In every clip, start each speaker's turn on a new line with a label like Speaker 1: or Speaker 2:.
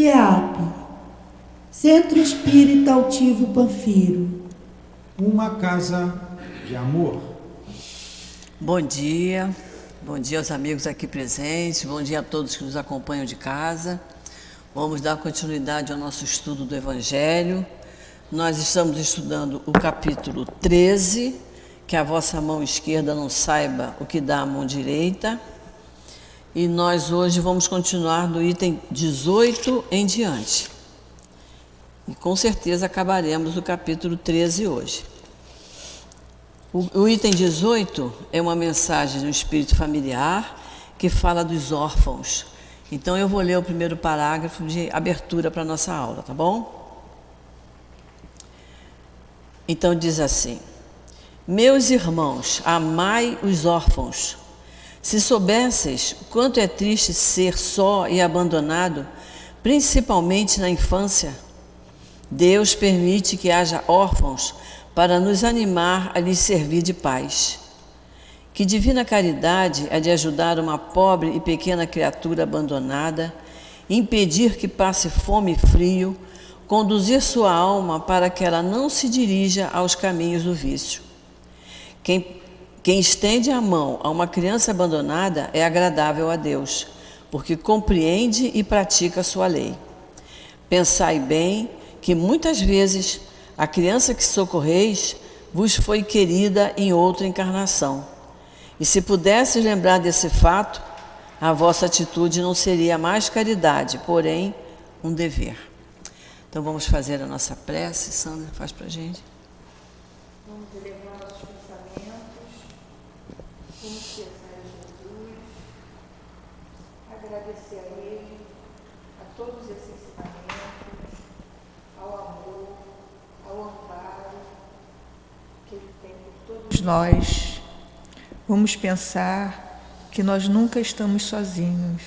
Speaker 1: CEAP, Centro Espírita Altivo Panfiro.
Speaker 2: Uma casa de amor.
Speaker 3: Bom dia aos amigos aqui presentes, bom dia a todos que nos acompanham de casa. Vamos dar continuidade ao nosso estudo do Evangelho. Nós estamos estudando o capítulo 13, que a vossa mão esquerda não saiba o que dá a mão direita. E nós hoje vamos continuar do item 18 em diante. E com certeza acabaremos o capítulo 13 hoje. O item 18 é uma mensagem do espírito familiar que fala dos órfãos. Então eu vou ler o primeiro parágrafo de abertura para a nossa aula, tá bom? Então diz assim: meus irmãos, amai os órfãos. Se soubesseis quanto é triste ser só e abandonado, principalmente na infância, Deus permite que haja órfãos para nos animar a lhes servir de pais. Que divina caridade é de ajudar uma pobre e pequena criatura abandonada, impedir que passe fome e frio, conduzir sua alma para que ela não se dirija aos caminhos do vício. Quem estende a mão a uma criança abandonada é agradável a Deus, porque compreende e pratica a sua lei. Pensai bem que muitas vezes a criança que socorreis vos foi querida em outra encarnação. E se pudesses lembrar desse fato, a vossa atitude não seria mais caridade, porém um dever. Então vamos fazer a nossa prece. Sandra, faz para a gente.
Speaker 4: Vamos elevar nossos pensamentos, vamos pensar em Jesus, agradecer a Ele, a todos esses ensinamentos, ao amor, ao amparo que Ele tem por todos nós. Vamos pensar que nós nunca estamos sozinhos.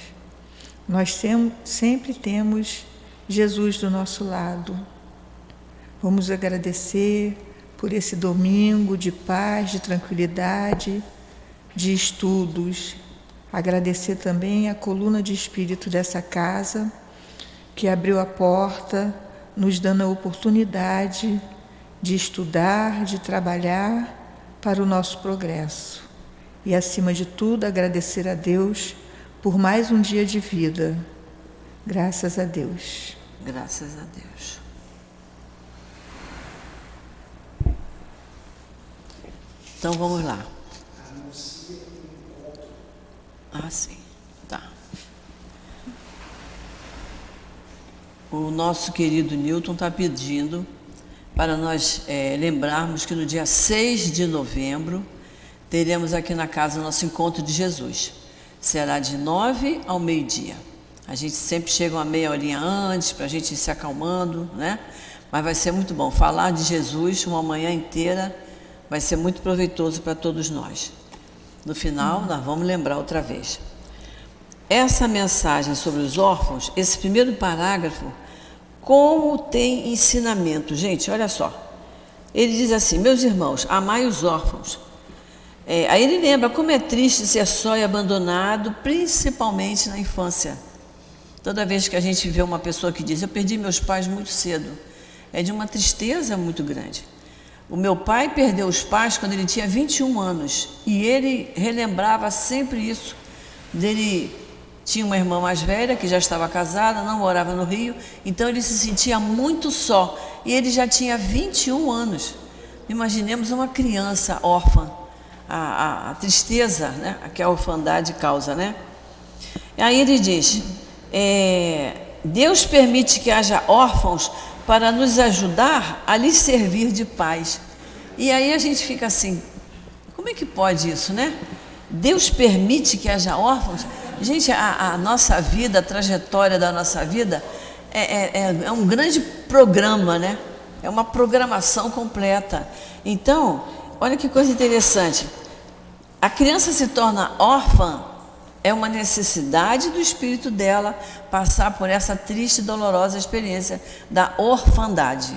Speaker 4: Nós sempre temos Jesus do nosso lado. Vamos agradecer por esse domingo de paz, de tranquilidade, de estudos. Agradecer também a coluna de espírito dessa casa, que abriu a porta, nos dando a oportunidade de estudar, de trabalhar para o nosso progresso. E, acima de tudo, agradecer a Deus por mais um dia de vida. Graças a Deus.
Speaker 3: Graças a Deus. Então vamos lá. Ah, sim. Tá. O nosso querido Newton está pedindo para nós lembrarmos que no dia 6 de novembro teremos aqui na casa o nosso encontro de Jesus. Será de 9 ao meio-dia. A gente sempre chega uma meia horinha antes para a gente ir se acalmando, né? Mas vai ser muito bom. Falar de Jesus uma manhã inteira vai ser muito proveitoso para todos nós. No final, nós vamos lembrar outra vez. Essa mensagem sobre os órfãos, esse primeiro parágrafo, como tem ensinamento. Gente, olha só. Ele diz assim: meus irmãos, amai os órfãos. Aí ele lembra como é triste ser só e abandonado, principalmente na infância. Toda vez que a gente vê uma pessoa que diz: eu perdi meus pais muito cedo, é de uma tristeza muito grande. O meu pai perdeu os pais quando ele tinha 21 anos e ele relembrava sempre isso. Ele tinha uma irmã mais velha que já estava casada, não morava no Rio, então ele se sentia muito só e ele já tinha 21 anos. Imaginemos uma criança órfã, a tristeza, né, que a orfandade causa, né? Aí ele diz: Deus permite que haja órfãos para nos ajudar a lhes servir de pais. E aí a gente fica assim: como é que pode isso, né? Deus permite que haja órfãos? Gente, a nossa vida, a trajetória da nossa vida é um grande programa, né? É uma programação completa. Então, olha que coisa interessante. A criança se torna órfã, é uma necessidade do espírito dela passar por essa triste e dolorosa experiência da orfandade.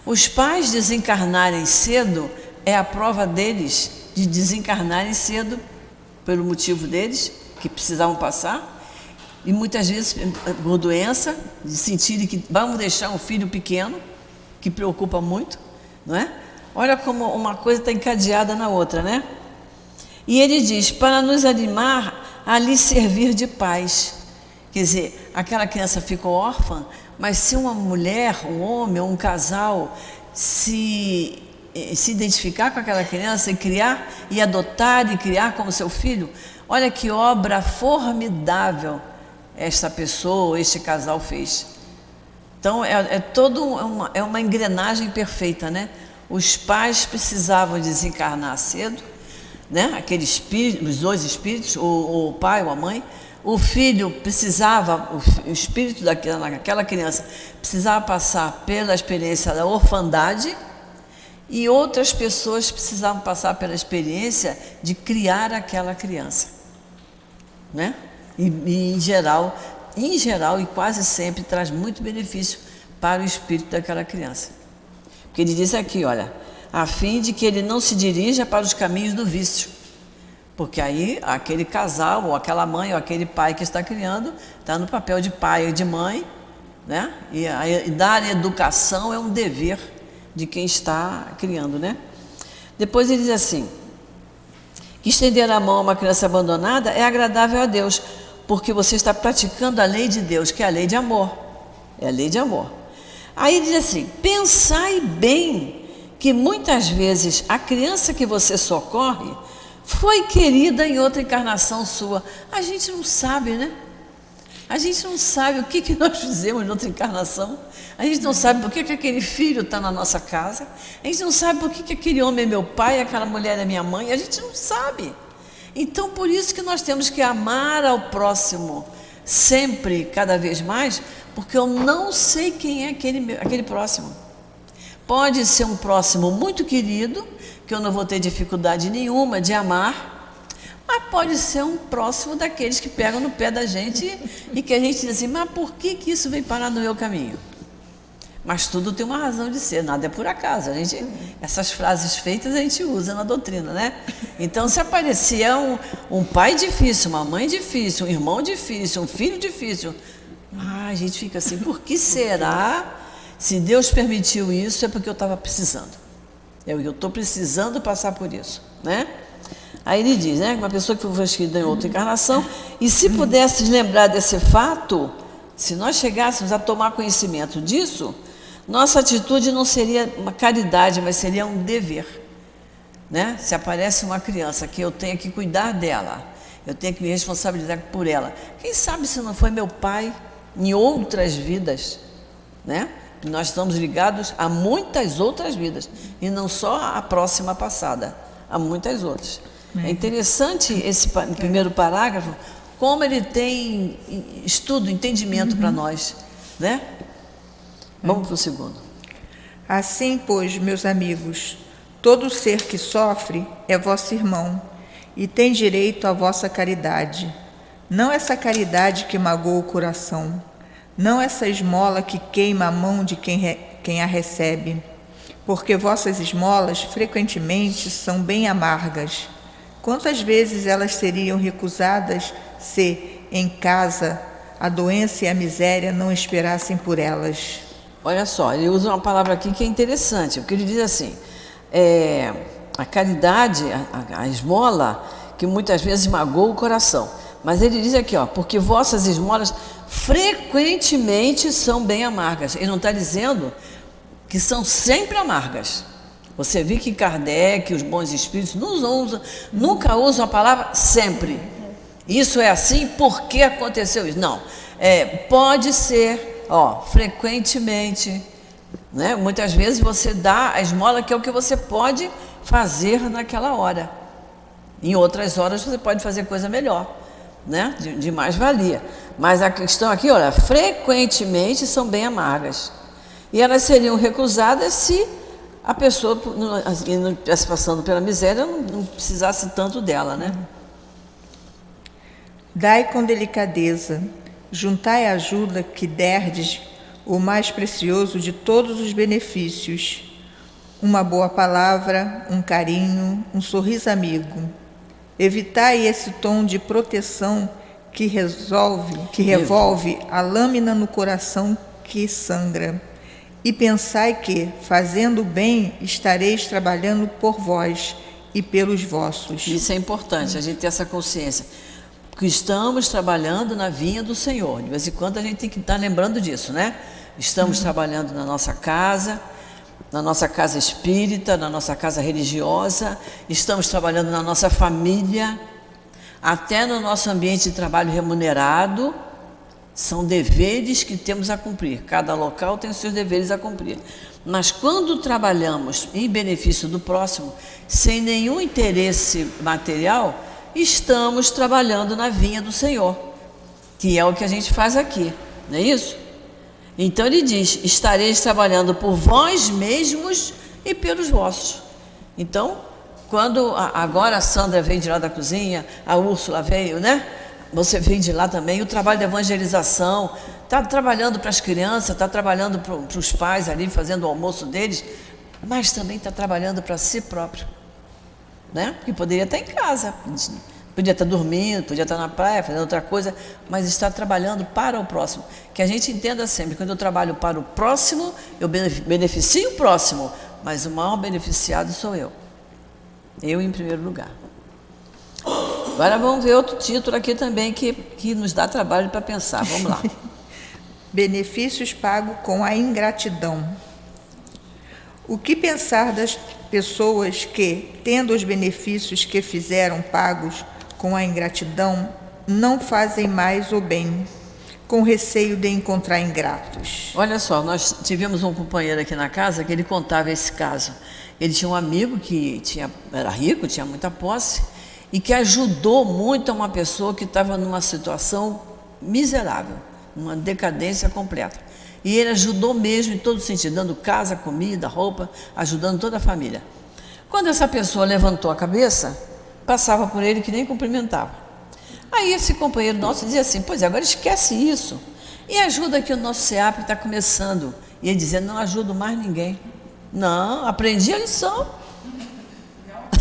Speaker 3: Os pais desencarnarem cedo é a prova deles de desencarnarem cedo, pelo motivo deles, que precisavam passar, e muitas vezes por doença, de sentirem que vamos deixar um filho pequeno, que preocupa muito, não é? Olha como uma coisa está encadeada na outra, né? E ele diz, para nos animar a lhe servir de pais. Quer dizer, aquela criança ficou órfã, mas se uma mulher, um homem ou um casal se identificar com aquela criança e criar, e adotar e criar como seu filho, olha que obra formidável esta pessoa, este casal fez. Então, é uma engrenagem perfeita, né? Os pais precisavam desencarnar cedo, né? Aquele espírito, os dois espíritos, o pai ou a mãe. O filho precisava, o espírito daquela criança precisava passar pela experiência da orfandade, e outras pessoas precisavam passar pela experiência de criar aquela criança, né? E em geral e quase sempre traz muito benefício para o espírito daquela criança. Porque ele diz aqui, olha, a fim de que ele não se dirija para os caminhos do vício. Porque aí aquele casal, ou aquela mãe, ou aquele pai que está criando, está no papel de pai e de mãe, né? E dar educação é um dever de quem está criando, né? Depois ele diz assim, que estender a mão a uma criança abandonada é agradável a Deus, porque você está praticando a lei de Deus, que é a lei de amor. É a lei de amor. Aí ele diz assim, pensai bem que muitas vezes a criança que você socorre foi querida em outra encarnação sua. A gente não sabe, né? A gente não sabe o que nós fizemos em outra encarnação. A gente não sabe por que aquele filho está na nossa casa. A gente não sabe por que aquele homem é meu pai, aquela mulher é minha mãe. A gente não sabe. Então, por isso que nós temos que amar ao próximo sempre, cada vez mais, porque eu não sei quem é aquele próximo. Pode ser um próximo muito querido, que eu não vou ter dificuldade nenhuma de amar, mas pode ser um próximo daqueles que pegam no pé da gente e que a gente diz assim, mas por que isso veio parar no meu caminho? Mas tudo tem uma razão de ser, nada é por acaso. Essas frases feitas a gente usa na doutrina, né? Então, se aparecer um pai difícil, uma mãe difícil, um irmão difícil, um filho difícil, a gente fica assim, por que será? Se Deus permitiu isso, é porque eu estava precisando. Eu estou precisando passar por isso, né? Aí ele diz, né? Uma pessoa que foi escrita em outra encarnação, e se pudesses lembrar desse fato, se nós chegássemos a tomar conhecimento disso, nossa atitude não seria uma caridade, mas seria um dever, né? Se aparece uma criança que eu tenho que cuidar dela, eu tenho que me responsabilizar por ela. Quem sabe se não foi meu pai em outras vidas, né? Nós estamos ligados a muitas outras vidas, e não só a próxima passada, a muitas outras. É interessante esse primeiro parágrafo, como ele tem estudo, entendimento para nós, né? Vamos para o segundo.
Speaker 4: Assim, pois, meus amigos, todo ser que sofre é vosso irmão, e tem direito à vossa caridade. Não essa caridade que magoa o coração, não essa esmola que queima a mão de quem a recebe, porque vossas esmolas frequentemente são bem amargas. Quantas vezes elas seriam recusadas se, em casa, a doença e a miséria não esperassem por elas?
Speaker 3: Olha só, ele usa uma palavra aqui que é interessante, porque ele diz assim, a caridade, a esmola, que muitas vezes magoa o coração. Mas ele diz aqui, ó, porque vossas esmolas frequentemente são bem amargas. Ele não está dizendo que são sempre amargas. Você viu que Kardec, os bons espíritos, nunca usam a palavra sempre. Isso é assim porque aconteceu isso. Não, pode ser, frequentemente, né? Muitas vezes você dá a esmola, que é o que você pode fazer naquela hora. Em outras horas você pode fazer coisa melhor, né? De mais valia. Mas a questão aqui, olha, frequentemente são bem amargas. E elas seriam recusadas se a pessoa não estivesse passando pela miséria, não precisasse tanto dela, né?
Speaker 4: Dai com delicadeza, juntai a ajuda que derdes o mais precioso de todos os benefícios. Uma boa palavra, um carinho, um sorriso amigo. Evitai esse tom de proteção que revolve a lâmina no coração que sangra. E pensai que, fazendo o bem, estareis trabalhando por vós e pelos vossos.
Speaker 3: Isso é importante, a gente ter essa consciência. Porque estamos trabalhando na vinha do Senhor. De vez em quando a gente tem que estar lembrando disso, né? Estamos trabalhando na nossa casa espírita, na nossa casa religiosa, estamos trabalhando na nossa família, até no nosso ambiente de trabalho remunerado. São deveres que temos a cumprir. Cada local tem os seus deveres a cumprir. Mas quando trabalhamos em benefício do próximo, sem nenhum interesse material, estamos trabalhando na vinha do Senhor, que é o que a gente faz aqui, não é isso? Então ele diz: estareis trabalhando por vós mesmos e pelos vossos. Então, quando agora a Sandra veio de lá da cozinha, a Úrsula veio, né? Você vem de lá também, o trabalho de evangelização, está trabalhando para as crianças, está trabalhando para os pais ali, fazendo o almoço deles, mas também está trabalhando para si próprio, né? Porque poderia estar em casa, podia estar dormindo, podia estar na praia, fazendo outra coisa, mas está trabalhando para o próximo. Que a gente entenda sempre, quando eu trabalho para o próximo, eu beneficio o próximo, mas o maior beneficiado sou eu. Eu em primeiro lugar. Agora vamos ver outro título aqui também que nos dá trabalho para pensar. Vamos lá.
Speaker 4: Benefícios pagos com a ingratidão. O que pensar das pessoas que, tendo os benefícios que fizeram pagos com a ingratidão, não fazem mais o bem, com receio de encontrar ingratos?
Speaker 3: Olha só, nós tivemos um companheiro aqui na casa que ele contava esse caso. Ele tinha um amigo que era rico, tinha muita posse, e que ajudou muito a uma pessoa que estava numa situação miserável, numa decadência completa. E ele ajudou mesmo em todo sentido, dando casa, comida, roupa, ajudando toda a família. Quando essa pessoa levantou a cabeça, passava por ele que nem cumprimentava. Aí esse companheiro nosso dizia assim: pois é, agora esquece isso e ajuda que o nosso SEAP está começando. E ele dizia: não ajudo mais ninguém. Não, aprendi a lição.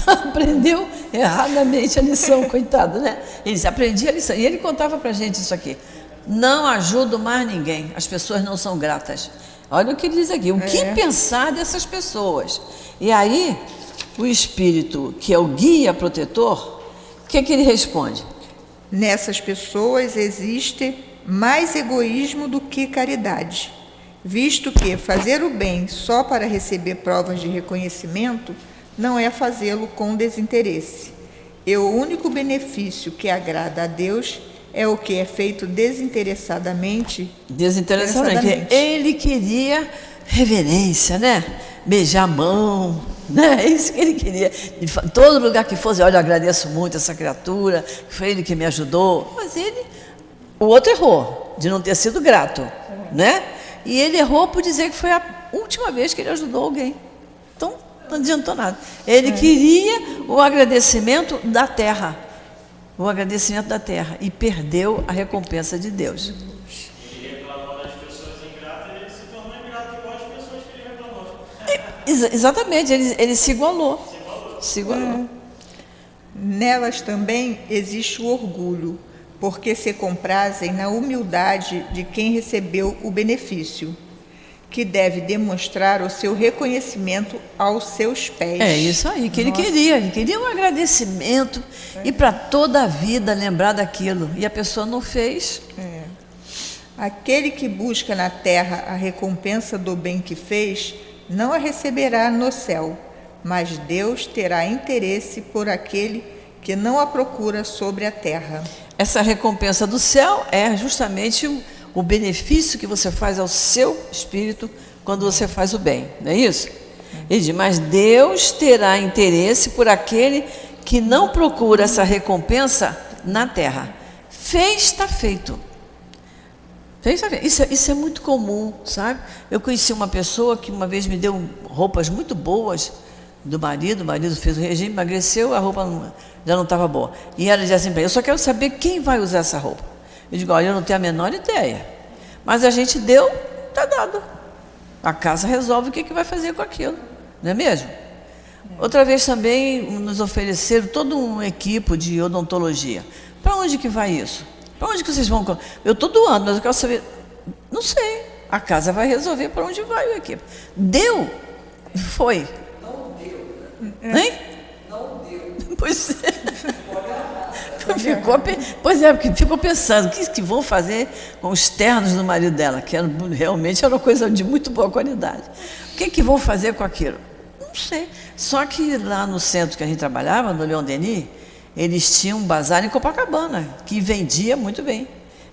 Speaker 3: Aprendeu erradamente a lição, coitado, né? Ele disse: aprendi a lição. E ele contava para a gente isso aqui: não ajudo mais ninguém, as pessoas não são gratas. Olha o que ele diz aqui: o que pensar dessas pessoas? E aí, o Espírito, que é o guia protetor, o que é que ele responde?
Speaker 4: Nessas pessoas existe mais egoísmo do que caridade, visto que fazer o bem só para receber provas de reconhecimento não é fazê-lo com desinteresse. E o único benefício que agrada a Deus é o que é feito desinteressadamente.
Speaker 3: Desinteressadamente. Ele queria reverência, né? Beijar a mão, né? É isso que ele queria. Em todo lugar que fosse: olha, eu agradeço muito essa criatura, foi ele que me ajudou. Mas o outro errou, de não ter sido grato, né? E ele errou por dizer que foi a última vez que ele ajudou alguém. Então, não adiantou nada. Ele queria o agradecimento da terra. O agradecimento da terra. E perdeu a recompensa de Deus.
Speaker 5: Ele reclamou das pessoas ingratas e ele se tornou ingrato igual as pessoas que ele reclamou.
Speaker 3: Exatamente, ele se igualou. Se igualou.
Speaker 4: Nelas também existe o orgulho, porque se comprazem na humildade de quem recebeu o benefício, que deve demonstrar o seu reconhecimento aos seus pés.
Speaker 3: É isso aí que ele queria um agradecimento e para toda a vida lembrar daquilo, e a pessoa não fez.
Speaker 4: Aquele que busca na terra a recompensa do bem que fez, não a receberá no céu, mas Deus terá interesse por aquele que não a procura sobre a terra.
Speaker 3: Essa recompensa do céu é justamente o benefício que você faz ao seu espírito quando você faz o bem, não é isso? Ele diz: mas Deus terá interesse por aquele que não procura essa recompensa na terra. Fez, está feito. Fez, está feito. Isso é muito comum, sabe? Eu conheci uma pessoa que uma vez me deu roupas muito boas do marido. O marido fez o regime, emagreceu, a roupa já não estava boa. E ela dizia assim: eu só quero saber quem vai usar essa roupa. Eu digo: olha, eu não tenho a menor ideia, mas a gente deu, está dado. A casa resolve o que vai fazer com aquilo, não é mesmo? Outra vez também nos ofereceram toda uma equipe de odontologia. Para onde que vai isso? Para onde que vocês vão? Eu estou doando, mas eu quero saber. Não sei. A casa vai resolver para onde vai aqui. Deu? Foi.
Speaker 4: Não deu.
Speaker 3: Hein?
Speaker 4: Não deu.
Speaker 3: Pois é. Pois é, porque ficou pensando, o que vão fazer com os ternos do marido dela, que realmente era uma coisa de muito boa qualidade. O que vão fazer com aquilo? Não sei. Só que lá no centro que a gente trabalhava, no Leon Denis, eles tinham um bazar em Copacabana, que vendia muito bem.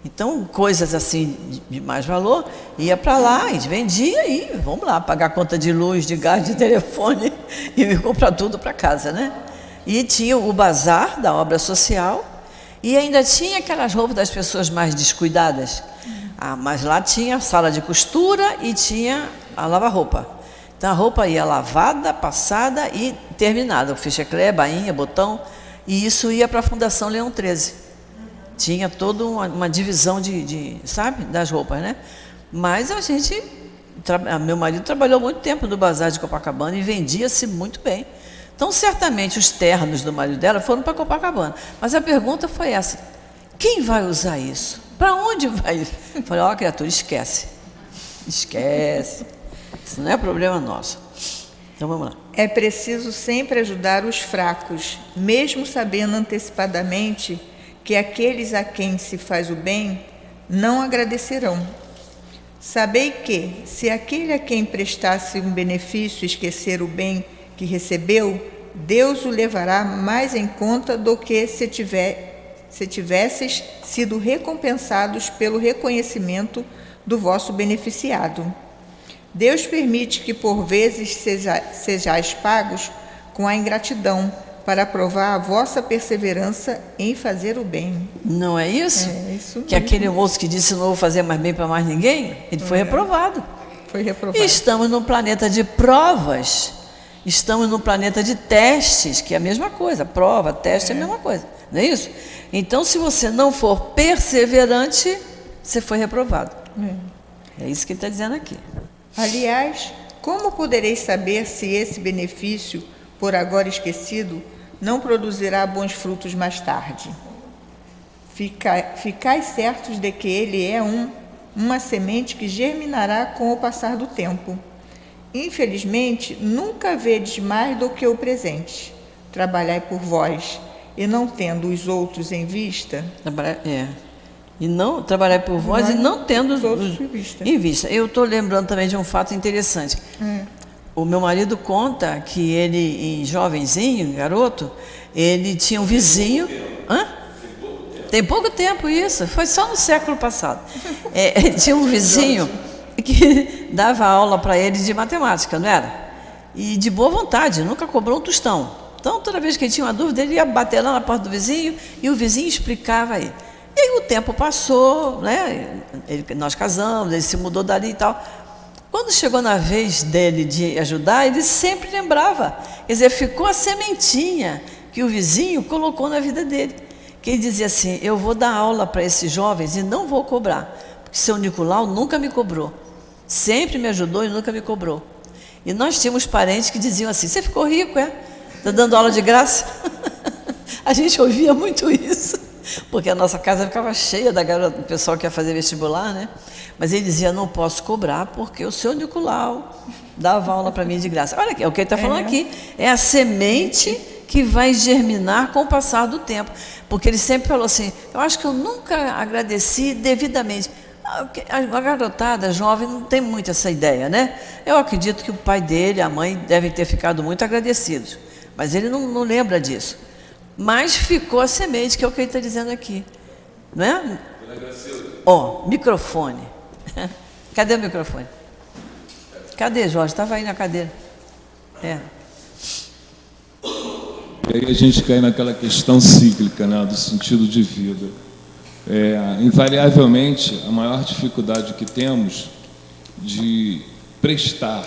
Speaker 3: Então, coisas assim de mais valor, ia para lá, a gente vendia e vamos lá, pagar conta de luz, de gás, de telefone e comprar tudo para casa, né? E tinha o bazar da obra social e ainda tinha aquelas roupas das pessoas mais descuidadas. Mas lá tinha a sala de costura e tinha a lava-roupa. Então a roupa ia lavada, passada e terminada. O ficheclé, bainha, botão. E isso ia para a Fundação Leão 13. Tinha toda uma divisão sabe, das roupas, né? Mas meu marido trabalhou muito tempo no bazar de Copacabana e vendia-se muito bem. Então, certamente, os ternos do marido dela foram para Copacabana. Mas a pergunta foi essa: quem vai usar isso? Para onde vai isso? Eu falei, criatura, esquece. Esquece. Isso não é problema nosso. Então, vamos lá.
Speaker 4: É preciso sempre ajudar os fracos, mesmo sabendo antecipadamente que aqueles a quem se faz o bem não agradecerão. Sabei que, se aquele a quem prestasse um benefício esquecer o bem que recebeu, Deus o levará mais em conta do que se tivesses sido recompensados pelo reconhecimento do vosso beneficiado. Deus permite que por vezes sejais pagos com a ingratidão, para provar a vossa perseverança em fazer o bem.
Speaker 3: Não é isso?
Speaker 4: É isso mesmo.
Speaker 3: Que aquele moço que disse não vou fazer mais bem para mais ninguém, ele foi reprovado.
Speaker 4: Foi reprovado.
Speaker 3: E estamos num planeta de provas. Estamos num planeta de testes, que é a mesma coisa. Prova, teste é a mesma coisa. Não é isso? Então, se você não for perseverante, você foi reprovado. É isso que ele está dizendo aqui.
Speaker 4: Aliás, como podereis saber se esse benefício, por agora esquecido, não produzirá bons frutos mais tarde? Ficai certos de que ele é uma semente que germinará com o passar do tempo. Infelizmente, nunca vedes mais do que o presente. Trabalhai por vós, e não tendo os outros em vista.
Speaker 3: E não trabalhar por vós e não tendo
Speaker 4: os outros
Speaker 3: em vista. Eu estou lembrando também de um fato interessante. O meu marido conta que ele, em jovenzinho, garoto, ele tinha um vizinho. Tem pouco tempo isso, foi só no século passado. Ele tinha um vizinho que dava aula para ele de matemática, não era? E de boa vontade, nunca cobrou um tostão. Então, toda vez que ele tinha uma dúvida, ele ia bater lá na porta do vizinho e o vizinho explicava a ele. E aí o tempo passou, né? Nós casamos, ele se mudou dali e tal. Quando chegou na vez dele de ajudar, ele sempre lembrava. Quer dizer, ficou a sementinha que o vizinho colocou na vida dele. Que ele dizia assim, eu vou dar aula para esses jovens e não vou cobrar. Porque seu Nicolau nunca me cobrou. Sempre me ajudou e nunca me cobrou. E nós tínhamos parentes que diziam assim, você ficou rico, é? Está dando aula de graça? A gente ouvia muito isso. Porque a nossa casa ficava cheia da garota, do pessoal que ia fazer vestibular, né? Mas ele dizia, não posso cobrar porque o seu Nicolau dava aula para mim de graça. Olha aqui, é o que ele está falando aqui. É a semente que vai germinar com o passar do tempo. Porque ele sempre falou assim, eu acho que eu nunca agradeci devidamente. A garotada jovem não tem muito essa ideia, né? Eu acredito que o pai dele, a mãe, devem ter ficado muito agradecidos. Mas ele não lembra disso. Mas ficou a semente, que é o que ele está dizendo aqui. Não é? Microfone. Cadê o microfone? Cadê, Jorge? Estava aí na cadeira.
Speaker 6: E aí a gente cai naquela questão cíclica, né, do sentido de vida. Invariavelmente, a maior dificuldade que temos de prestar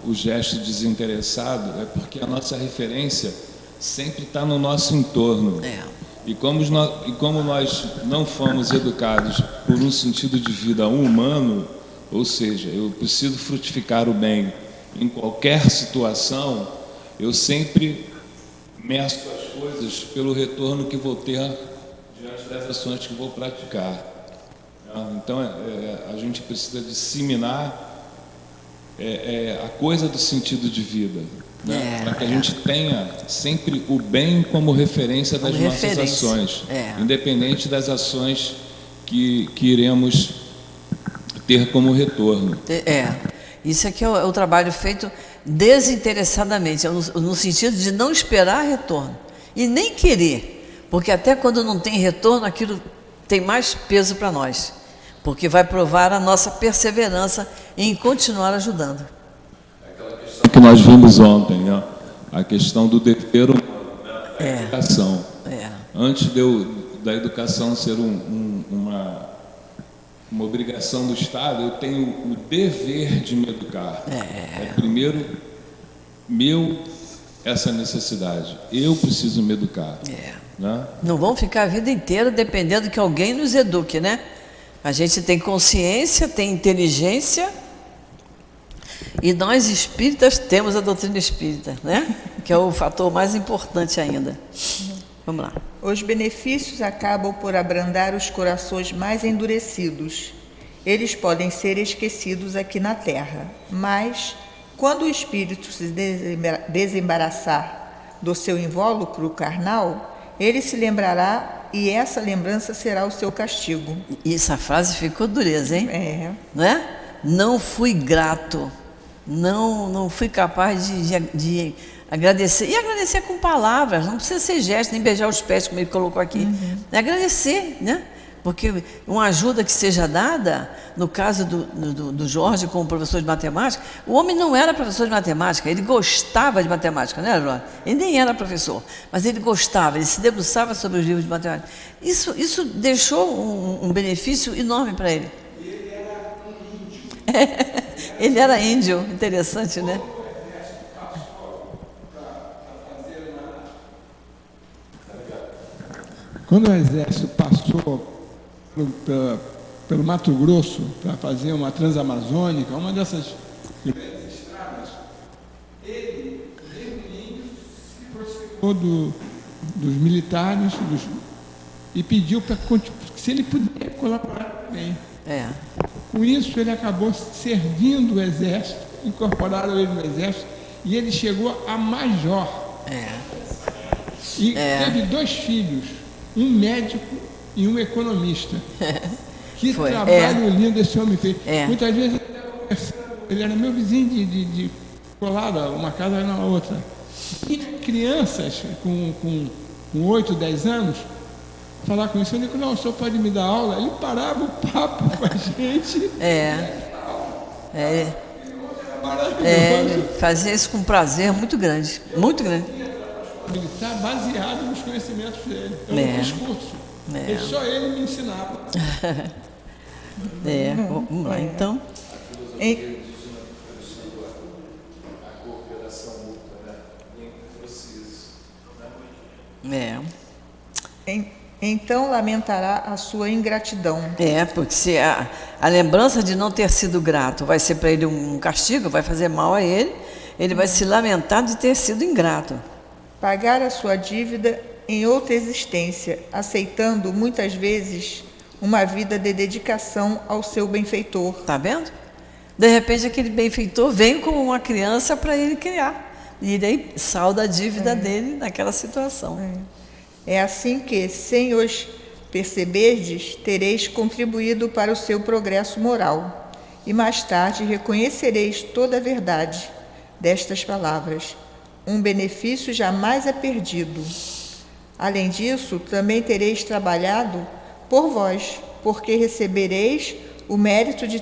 Speaker 6: o gesto desinteressado é porque a nossa referência sempre está no nosso entorno. E como nós não fomos educados por um sentido de vida humano, ou seja, eu preciso frutificar o bem em qualquer situação, eu sempre meço as coisas pelo retorno que vou ter diante das ações que vou praticar. Então, a gente precisa disseminar a coisa do sentido de vida, né? Para que a gente tenha sempre o bem como referência das nossas ações, independente das ações que iremos ter como retorno.
Speaker 3: Isso aqui é o trabalho feito desinteressadamente, no sentido de não esperar retorno e nem querer, porque até quando não tem retorno, aquilo tem mais peso para nós, porque vai provar a nossa perseverança em continuar ajudando.
Speaker 6: Aquela questão que nós vimos ontem, né? A questão do dever humano, da educação. Antes da educação ser uma obrigação do Estado, eu tenho o dever de me educar. Primeiro essa necessidade. Eu preciso me educar. Né?
Speaker 3: Não vamos ficar a vida inteira dependendo que alguém nos eduque, né? A gente tem consciência, tem inteligência, e nós espíritas temos a doutrina espírita, né? Que é o fator mais importante ainda. Vamos lá.
Speaker 4: Os benefícios acabam por abrandar os corações mais endurecidos. Eles podem ser esquecidos aqui na Terra, mas quando o espírito se desembaraçar do seu invólucro carnal, ele se lembrará, e essa lembrança será o seu castigo.
Speaker 3: E essa frase ficou dureza, hein? Né? Não fui grato, não fui capaz de agradecer, e agradecer com palavras, não precisa ser gesto, nem beijar os pés, como ele colocou aqui. É agradecer, né? Porque uma ajuda que seja dada, no caso do Jorge como professor de matemática, o homem não era professor de matemática, ele gostava de matemática, né, Jorge? Ele nem era professor, mas ele gostava, ele se debruçava sobre os livros de matemática. Isso deixou um benefício enorme para ele.
Speaker 7: Ele era um índio.
Speaker 3: Ele era índio, interessante, né?
Speaker 7: Quando o exército passou pelo Mato Grosso para fazer uma transamazônica, uma dessas grandes estradas, ele, desde o início, se aproximou dos militares e pediu para se ele puder colaborar também. Com isso, ele acabou servindo o exército, incorporaram ele no exército, e ele chegou a major. E teve 2 filhos, um médico e um economista. Que trabalho lindo esse homem fez. Muitas vezes ele era meu vizinho de colada, uma casa na outra. E crianças com 8, 10 anos, falar com isso, eu digo, não, o senhor pode me dar aula? Ele parava o papo com a gente.
Speaker 3: Ele fazia isso com prazer muito grande, muito grande.
Speaker 7: Militar baseado nos conhecimentos dele. Eu não fiz curso. Só ele me ensinava.
Speaker 3: Vamos lá, então.
Speaker 4: Então lamentará a sua ingratidão.
Speaker 3: Porque se a lembrança de não ter sido grato vai ser para ele um castigo, vai fazer mal a ele, ele vai se lamentar de ter sido ingrato.
Speaker 4: Pagar a sua dívida em outra existência, aceitando muitas vezes uma vida de dedicação ao seu benfeitor.
Speaker 3: Tá vendo? De repente aquele benfeitor vem como uma criança para ele criar. E ele salda a dívida dele naquela situação.
Speaker 4: É assim que, sem os perceberdes, tereis contribuído para o seu progresso moral. E mais tarde reconhecereis toda a verdade destas palavras. Um benefício jamais é perdido. Além disso, também tereis trabalhado por vós, porque recebereis o mérito de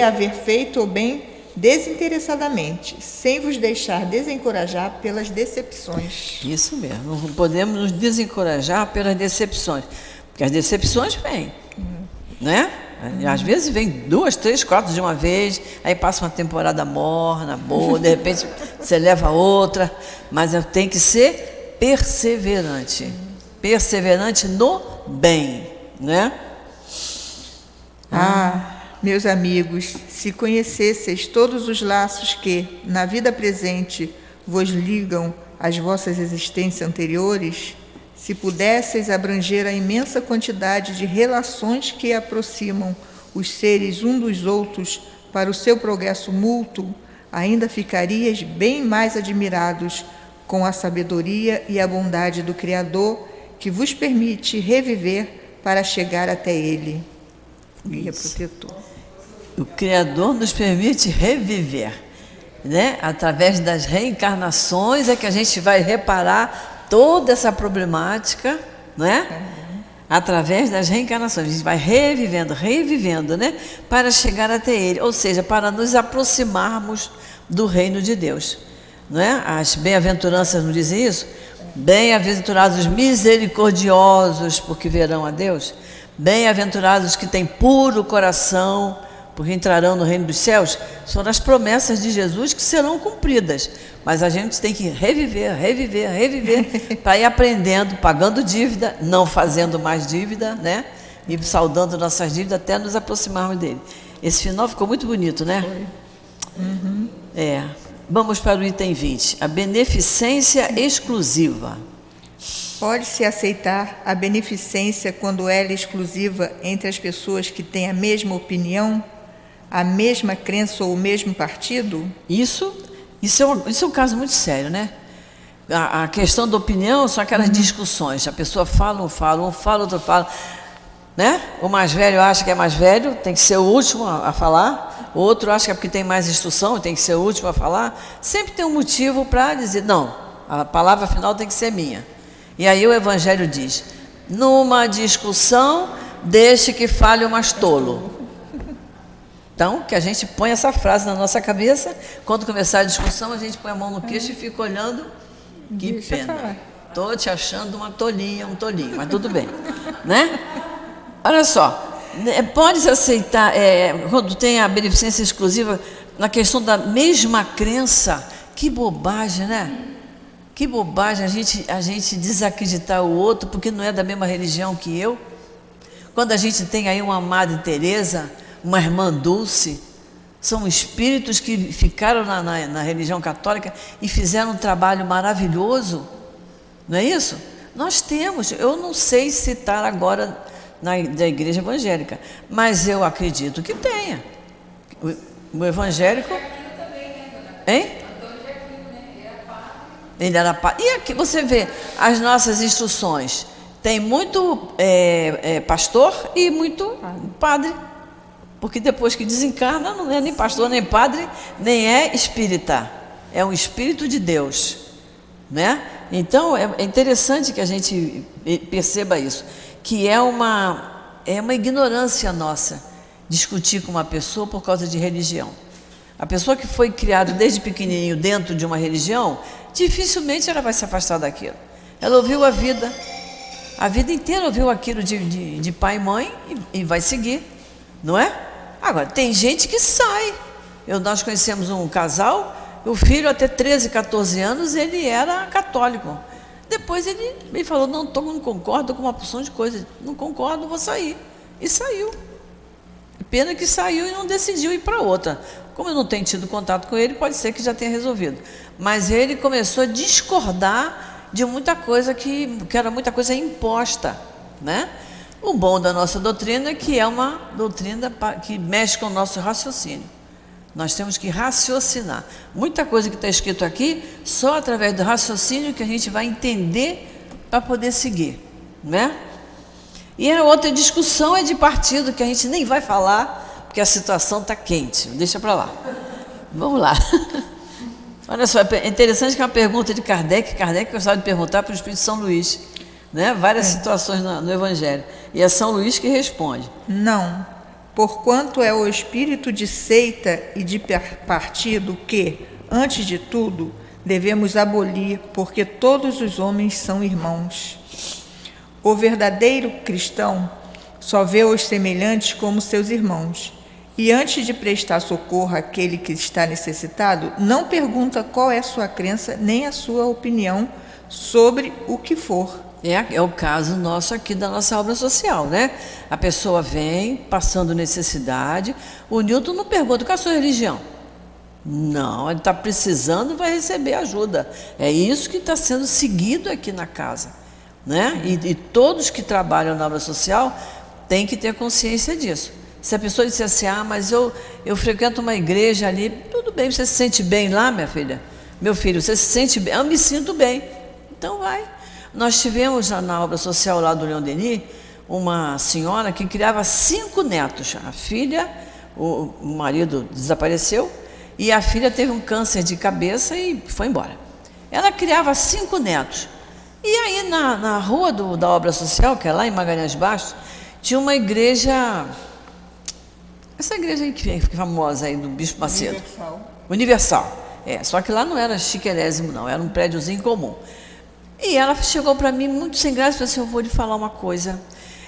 Speaker 4: haver feito o bem desinteressadamente, sem vos deixar desencorajar pelas decepções.
Speaker 3: Isso mesmo, não podemos nos desencorajar pelas decepções, porque as decepções vêm, né? Às vezes vem 2, 3, 4 de uma vez, aí passa uma temporada morna, boa, de repente você leva outra, mas eu tenho que ser perseverante, perseverante no bem, né?
Speaker 4: Meus amigos, se conhecesseis todos os laços que, na vida presente, vos ligam às vossas existências anteriores, Se pudesseis abranger a imensa quantidade de relações que aproximam os seres uns dos outros para o seu progresso mútuo, ainda ficarias bem mais admirados com a sabedoria e a bondade do Criador, que vos permite reviver para chegar até Ele. Guia protetor.
Speaker 3: O Criador nos permite reviver, né? Através das reencarnações é que a gente vai reparar toda essa problemática, né? Através das reencarnações, a gente vai revivendo, né? Para chegar até Ele, ou seja, para nos aproximarmos do reino de Deus, não é? As bem-aventuranças não dizem isso? Bem-aventurados os misericordiosos, porque verão a Deus. Bem-aventurados que têm puro coração, porque entrarão no reino dos céus. São as promessas de Jesus que serão cumpridas, mas a gente tem que reviver para ir aprendendo, pagando dívida, não fazendo mais dívida, né? E saldando nossas dívidas até nos aproximarmos dele. Esse final ficou muito bonito, né?
Speaker 4: Uhum.
Speaker 3: Vamos para o item 20, a beneficência exclusiva.
Speaker 4: Pode-se aceitar a beneficência quando ela é exclusiva entre as pessoas que têm a mesma opinião, a mesma crença ou o mesmo partido?
Speaker 3: Isso é um caso muito sério, né? A questão da opinião são aquelas discussões. A pessoa fala, um fala, outro fala, né? O mais velho acha que é mais velho, tem que ser o último a falar. O outro acha que é porque tem mais instrução, tem que ser o último a falar. Sempre tem um motivo para dizer, não, a palavra final tem que ser minha. E aí o Evangelho diz, numa discussão, deixe que fale o mais tolo. Então, que a gente põe essa frase na nossa cabeça, quando começar a discussão, a gente põe a mão no queixo e fica olhando, que pena, estou te achando uma tolinha, um tolinho, mas tudo bem, né? Olha só, pode-se aceitar, quando tem a beneficência exclusiva, na questão da mesma crença, que bobagem, né? Que bobagem a gente desacreditar o outro porque não é da mesma religião que eu. Quando a gente tem aí uma Madre Teresa, uma irmã Dulce, são espíritos que ficaram na religião católica e fizeram um trabalho maravilhoso, não é isso? Nós temos, eu não sei citar agora da igreja evangélica, mas eu acredito que tenha. O evangélico... Hein? Ele era padre. E aqui você vê as nossas instruções. Tem muito pastor e muito padre. Porque depois que desencarna, não é nem pastor, nem padre, nem é espírita. É um espírito de Deus, né? Então, é interessante que a gente perceba isso. Que é uma ignorância nossa discutir com uma pessoa por causa de religião. A pessoa que foi criada desde pequenininho dentro de uma religião, dificilmente ela vai se afastar daquilo. Ela ouviu a vida inteira ouviu aquilo de pai e mãe e vai seguir, não é? Agora, tem gente que sai. Nós conhecemos um casal, o filho até 13, 14 anos, ele era católico. Depois ele falou, não concordo com uma porção de coisas, não concordo, vou sair. E saiu. Pena que saiu e não decidiu ir para outra. Como eu não tenho tido contato com ele, pode ser que já tenha resolvido. Mas ele começou a discordar de muita coisa que era muita coisa imposta, né? O bom da nossa doutrina é que é uma doutrina que mexe com o nosso raciocínio. Nós temos que raciocinar. Muita coisa que está escrito aqui, só através do raciocínio que a gente vai entender para poder seguir, né? E a outra discussão é de partido, que a gente nem vai falar, porque a situação está quente. Deixa para lá. Vamos lá. Olha só, é interessante que é uma pergunta de Kardec. Kardec gostava de perguntar para o Espírito São Luís, né? Várias situações no Evangelho. E é São Luís que responde.
Speaker 4: Não, porquanto é o espírito de seita e de partido que, antes de tudo, devemos abolir, porque todos os homens são irmãos. O verdadeiro cristão só vê os semelhantes como seus irmãos. E antes de prestar socorro àquele que está necessitado, não pergunta qual é a sua crença nem a sua opinião sobre o que for.
Speaker 3: É o caso nosso aqui da nossa obra social, né? A pessoa vem passando necessidade, o Newton não pergunta qual é a sua religião. Não, ele está precisando, vai receber ajuda. É isso que está sendo seguido aqui na casa. né? E todos que trabalham na obra social têm que ter consciência disso. Se a pessoa disser assim, mas eu frequento uma igreja ali, tudo bem, você se sente bem lá, minha filha? Meu filho, você se sente bem? Eu me sinto bem. Então vai. Nós tivemos na obra social lá do Leon Denis, uma senhora que criava 5 netos. A filha, o marido desapareceu, e a filha teve um câncer de cabeça e foi embora. Ela criava 5 netos. E aí na rua da obra social, que é lá em Magalhães Bastos, tinha uma igreja... Essa igreja aí que é famosa aí do Bispo Macedo. Universal. Só que lá não era chiquerésimo, não. Era um prédiozinho comum. E ela chegou para mim muito sem graça e falou assim, eu vou lhe falar uma coisa.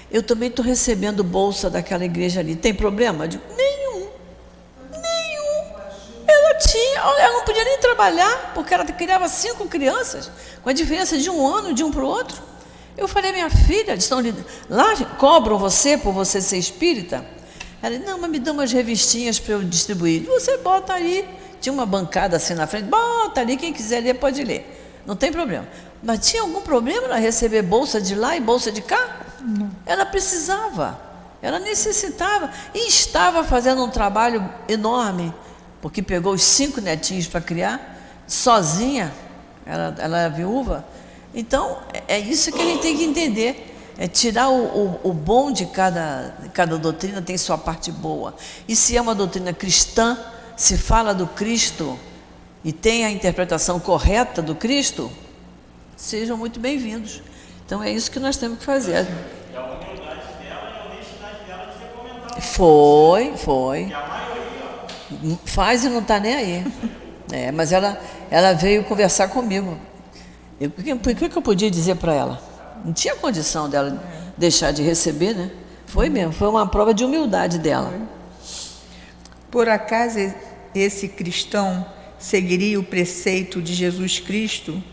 Speaker 3: Eu também estou recebendo bolsa daquela igreja ali. Tem problema? Eu digo, nenhum. Ela não podia nem trabalhar, porque ela criava 5 crianças, com a diferença de 1 ano de um para o outro. Eu falei, minha filha, lá cobram você por você ser espírita? Ela disse, não, mas me dão umas revistinhas para eu distribuir. Você bota aí, tinha uma bancada assim na frente, bota ali, quem quiser ler pode ler, não tem problema. Mas tinha algum problema ela receber bolsa de lá e bolsa de cá? Não. Ela precisava, ela necessitava, e estava fazendo um trabalho enorme, porque pegou os 5 netinhos para criar, sozinha, ela é viúva. Então, é isso que a gente tem que entender. É tirar o bom de cada doutrina, tem sua parte boa. E se é uma doutrina cristã, se fala do Cristo e tem a interpretação correta do Cristo, sejam muito bem-vindos. Então é isso que nós temos que fazer.
Speaker 5: E a humildade dela e a honestidade dela de ter comentado.
Speaker 3: Foi.
Speaker 5: E a maioria...
Speaker 3: Faz e não está nem aí. Mas ela veio conversar comigo. Por que eu podia dizer para ela? Não tinha condição dela deixar de receber, né? Foi mesmo, foi uma prova de humildade dela.
Speaker 4: Por acaso esse cristão seguiria o preceito de Jesus Cristo,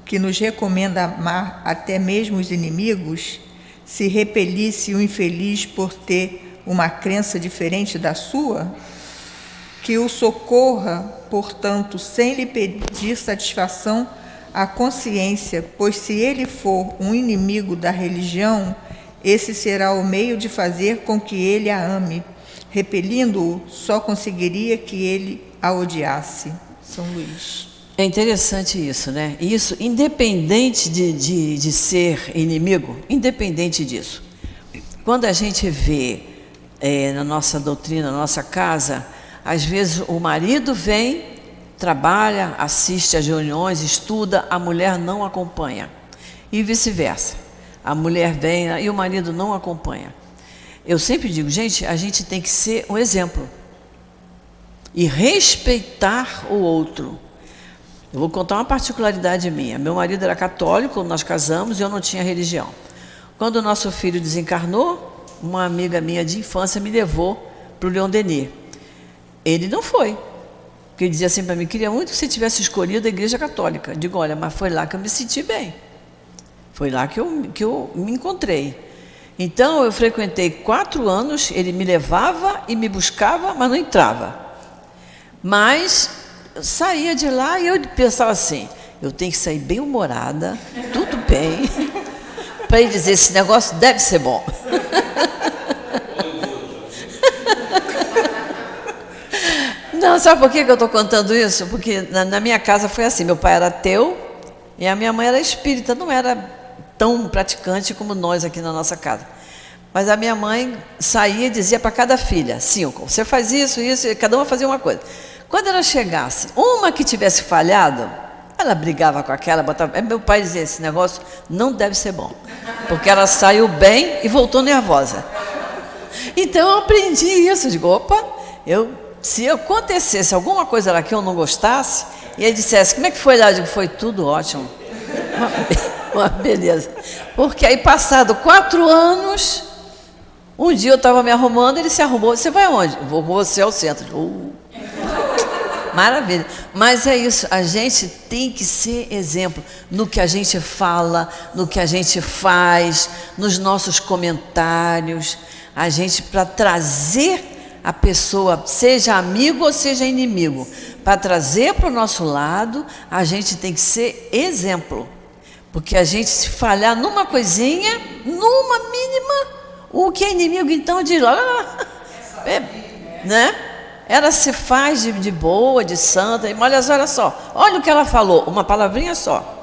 Speaker 4: que nos recomenda amar até mesmo os inimigos, se repelisse o infeliz por ter uma crença diferente da sua? Que o socorra, portanto, sem lhe pedir satisfação à consciência, pois se ele for um inimigo da religião, esse será o meio de fazer com que ele a ame. Repelindo-o, só conseguiria que ele a odiasse. São Luís.
Speaker 3: É interessante isso, né? Isso, independente de ser inimigo, independente disso. Quando a gente vê na nossa doutrina, na nossa casa, às vezes o marido vem, trabalha, assiste às reuniões, estuda, a mulher não acompanha. E vice-versa. A mulher vem e o marido não acompanha. Eu sempre digo, gente, a gente tem que ser um exemplo. E respeitar o outro. Eu vou contar uma particularidade minha. Meu marido era católico, nós casamos e eu não tinha religião. Quando o nosso filho desencarnou, uma amiga minha de infância me levou para o Leon Denis. Ele não foi. Porque ele dizia assim para mim, queria muito que você tivesse escolhido a igreja católica. Eu digo, olha, mas foi lá que eu me senti bem. Foi lá que eu me encontrei. Então, eu frequentei 4 anos, ele me levava e me buscava, mas não entrava. Mas eu saía de lá e eu pensava assim, eu tenho que sair bem humorada, tudo bem, para ele dizer, esse negócio deve ser bom. Não, sabe por que eu estou contando isso? Porque na minha casa foi assim, meu pai era ateu e a minha mãe era espírita, não era tão praticante como nós aqui na nossa casa. Mas a minha mãe saía e dizia para cada filha, 5, você faz isso, e cada uma fazia uma coisa. Quando ela chegasse, uma que tivesse falhado, ela brigava com aquela, botava... Meu pai dizia, esse negócio não deve ser bom, porque ela saiu bem e voltou nervosa. Então eu aprendi isso, digo, opa, se acontecesse alguma coisa lá que eu não gostasse, e ele dissesse, como é que foi lá? Eu digo, foi tudo ótimo. Uma beleza. Porque aí, passado 4 anos, um dia eu estava me arrumando, ele se arrumou, você vai aonde? Vou com você ao centro. Maravilha. Mas é isso, a gente tem que ser exemplo no que a gente fala, no que a gente faz, nos nossos comentários, a gente, para trazer a pessoa, seja amigo ou seja inimigo, para trazer para o nosso lado, a gente tem que ser exemplo. Porque a gente, se falhar numa coisinha, numa mínima, o que é inimigo então diz, né? Ela se faz de boa, de santa, mas olha só, olha o que ela falou, uma palavrinha só.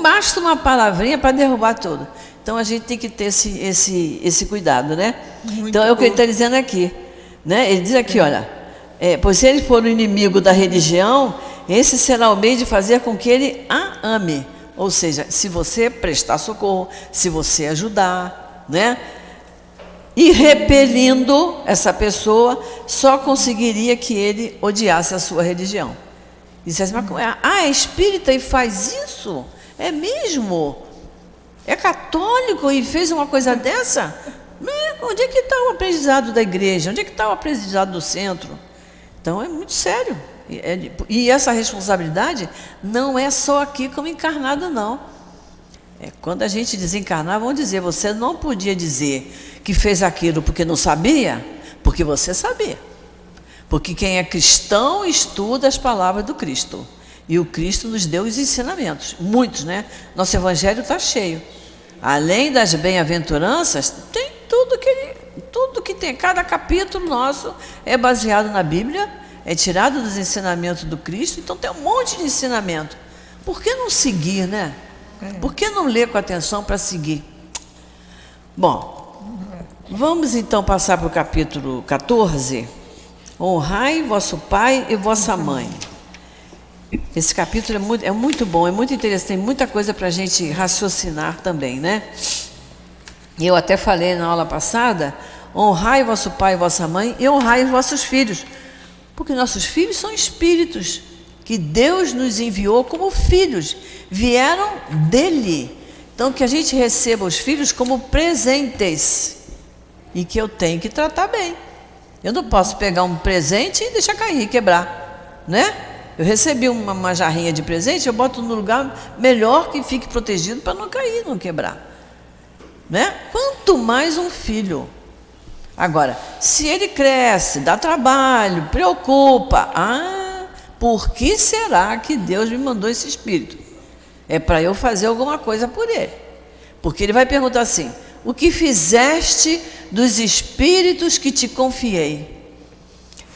Speaker 3: Basta uma palavrinha para derrubar tudo. Então a gente tem que ter esse cuidado, né? Então é o que ele está dizendo aqui, né? Ele diz aqui, olha, pois se ele for o inimigo da religião, esse será o meio de fazer com que ele a ame. Ou seja, se você prestar socorro, se você ajudar, né? E repelindo essa pessoa, só conseguiria que ele odiasse a sua religião. E disse assim, é espírita e faz isso? É mesmo? É católico e fez uma coisa dessa? Onde é que está o aprendizado da igreja? Onde é que está o aprendizado do centro? Então é muito sério. E essa responsabilidade não é só aqui como encarnado, não. Quando a gente desencarnar, vão dizer, você não podia dizer que fez aquilo porque não sabia, porque você sabia. Porque quem é cristão estuda as palavras do Cristo. E o Cristo nos deu os ensinamentos, muitos, né? Nosso evangelho está cheio. Além das bem-aventuranças, tem tudo que tem. Cada capítulo nosso é baseado na Bíblia, é tirado dos ensinamentos do Cristo, então tem um monte de ensinamento. Por que não seguir, né? Por que não ler com atenção para seguir? Bom, vamos então passar para o capítulo 14. Honrai vosso pai e vossa mãe. Esse capítulo é muito bom, é muito interessante, tem muita coisa para a gente raciocinar também, né? Eu até falei na aula passada, honrai vosso pai e vossa mãe e honrai vossos filhos, porque nossos filhos são espíritos que Deus nos enviou como filhos, vieram dele. Então que a gente receba os filhos como presentes e que eu tenho que tratar bem. Eu não posso pegar um presente e deixar cair e quebrar, né? Eu recebi uma jarrinha de presente, eu boto no lugar melhor que fique protegido para não cair, não quebrar, né? Quanto mais um filho. Agora, se ele cresce, dá trabalho, preocupa, por que será que Deus me mandou esse espírito? É para eu fazer alguma coisa por ele. Porque ele vai perguntar assim, o que fizeste dos espíritos que te confiei?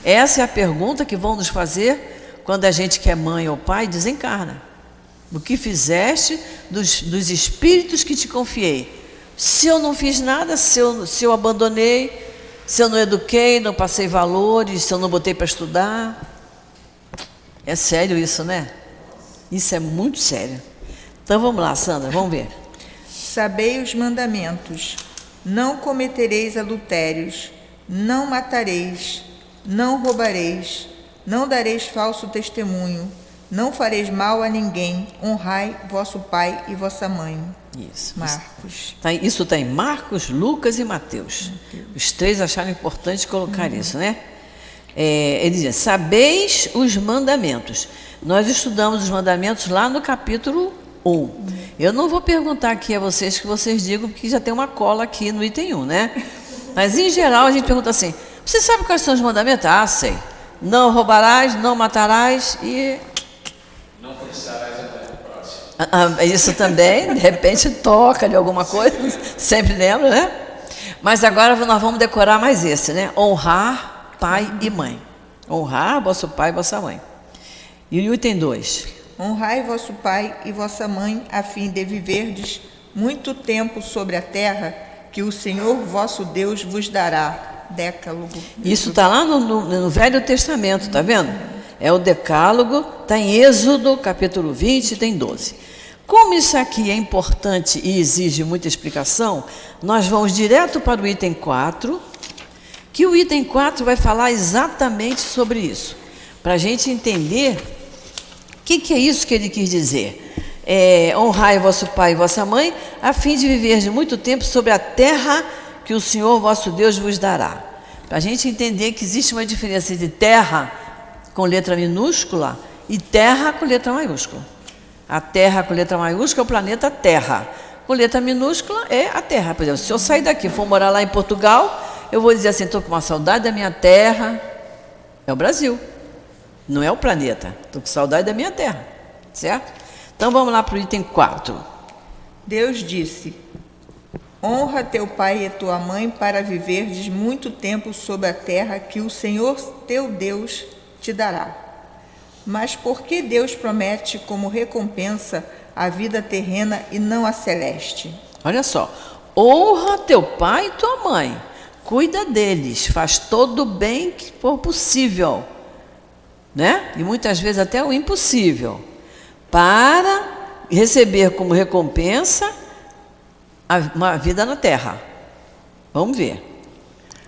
Speaker 3: Essa é a pergunta que vão nos fazer quando a gente que é mãe ou pai desencarna. O que fizeste dos espíritos que te confiei? Se eu não fiz nada, se eu abandonei, se eu não eduquei, não passei valores, se eu não botei para estudar. É sério isso, né? Isso é muito sério. Então vamos lá, Sandra, vamos ver.
Speaker 4: Sabei os mandamentos. Não cometereis adultérios, não matareis, não roubareis, não dareis falso testemunho, não fareis mal a ninguém, honrai vosso pai e vossa mãe.
Speaker 3: Isso.
Speaker 4: Marcos.
Speaker 3: Isso está em Marcos, Lucas e Mateus. Os três acharam importante colocar isso, né? Ele diz, sabeis os mandamentos. Nós estudamos os mandamentos lá no capítulo 1. Eu não vou perguntar aqui a vocês que vocês digam, porque já tem uma cola aqui no item 1, né? Mas em geral a gente pergunta assim, você sabe quais são os mandamentos? Sei. Não roubarás, não matarás e...
Speaker 6: Não cobiçarás a mulher do próximo.
Speaker 3: Isso também, de repente toca de alguma coisa, sempre lembra, né? Mas agora nós vamos decorar mais esse, né? Honrar pai e mãe. Honrar vosso pai e vossa mãe. E o item 2.
Speaker 4: Honrai vosso pai e vossa mãe, a fim de viverdes muito tempo sobre a terra, que o Senhor vosso Deus vos dará. Decálogo.
Speaker 3: Isso está lá no Velho Testamento, está vendo? É o Decálogo, está em Êxodo, capítulo 20, tem 12. Como isso aqui é importante e exige muita explicação, nós vamos direto para o item 4, que o item 4 vai falar exatamente sobre isso, para a gente entender o que é isso que ele quis dizer. Honrai vosso pai e vossa mãe, a fim de viver de muito tempo sobre a terra que o Senhor vosso Deus vos dará. Para a gente entender que existe uma diferença entre terra com letra minúscula e terra com letra maiúscula. A terra com letra maiúscula é o planeta Terra. Com letra minúscula é a terra. Por exemplo, se eu sair daqui e for morar lá em Portugal, eu vou dizer assim, estou com uma saudade da minha terra. É o Brasil, não é o planeta. Estou com saudade da minha terra, certo? Então vamos lá para o item 4.
Speaker 4: Deus disse: honra teu pai e tua mãe para viverdes muito tempo sobre a terra que o Senhor teu Deus te dará. Mas por que Deus promete como recompensa a vida terrena e não a celeste?
Speaker 3: Olha só, honra teu pai e tua mãe, cuida deles, faz todo o bem que for possível, né? E muitas vezes até o impossível, para receber como recompensa uma vida na terra. Vamos ver.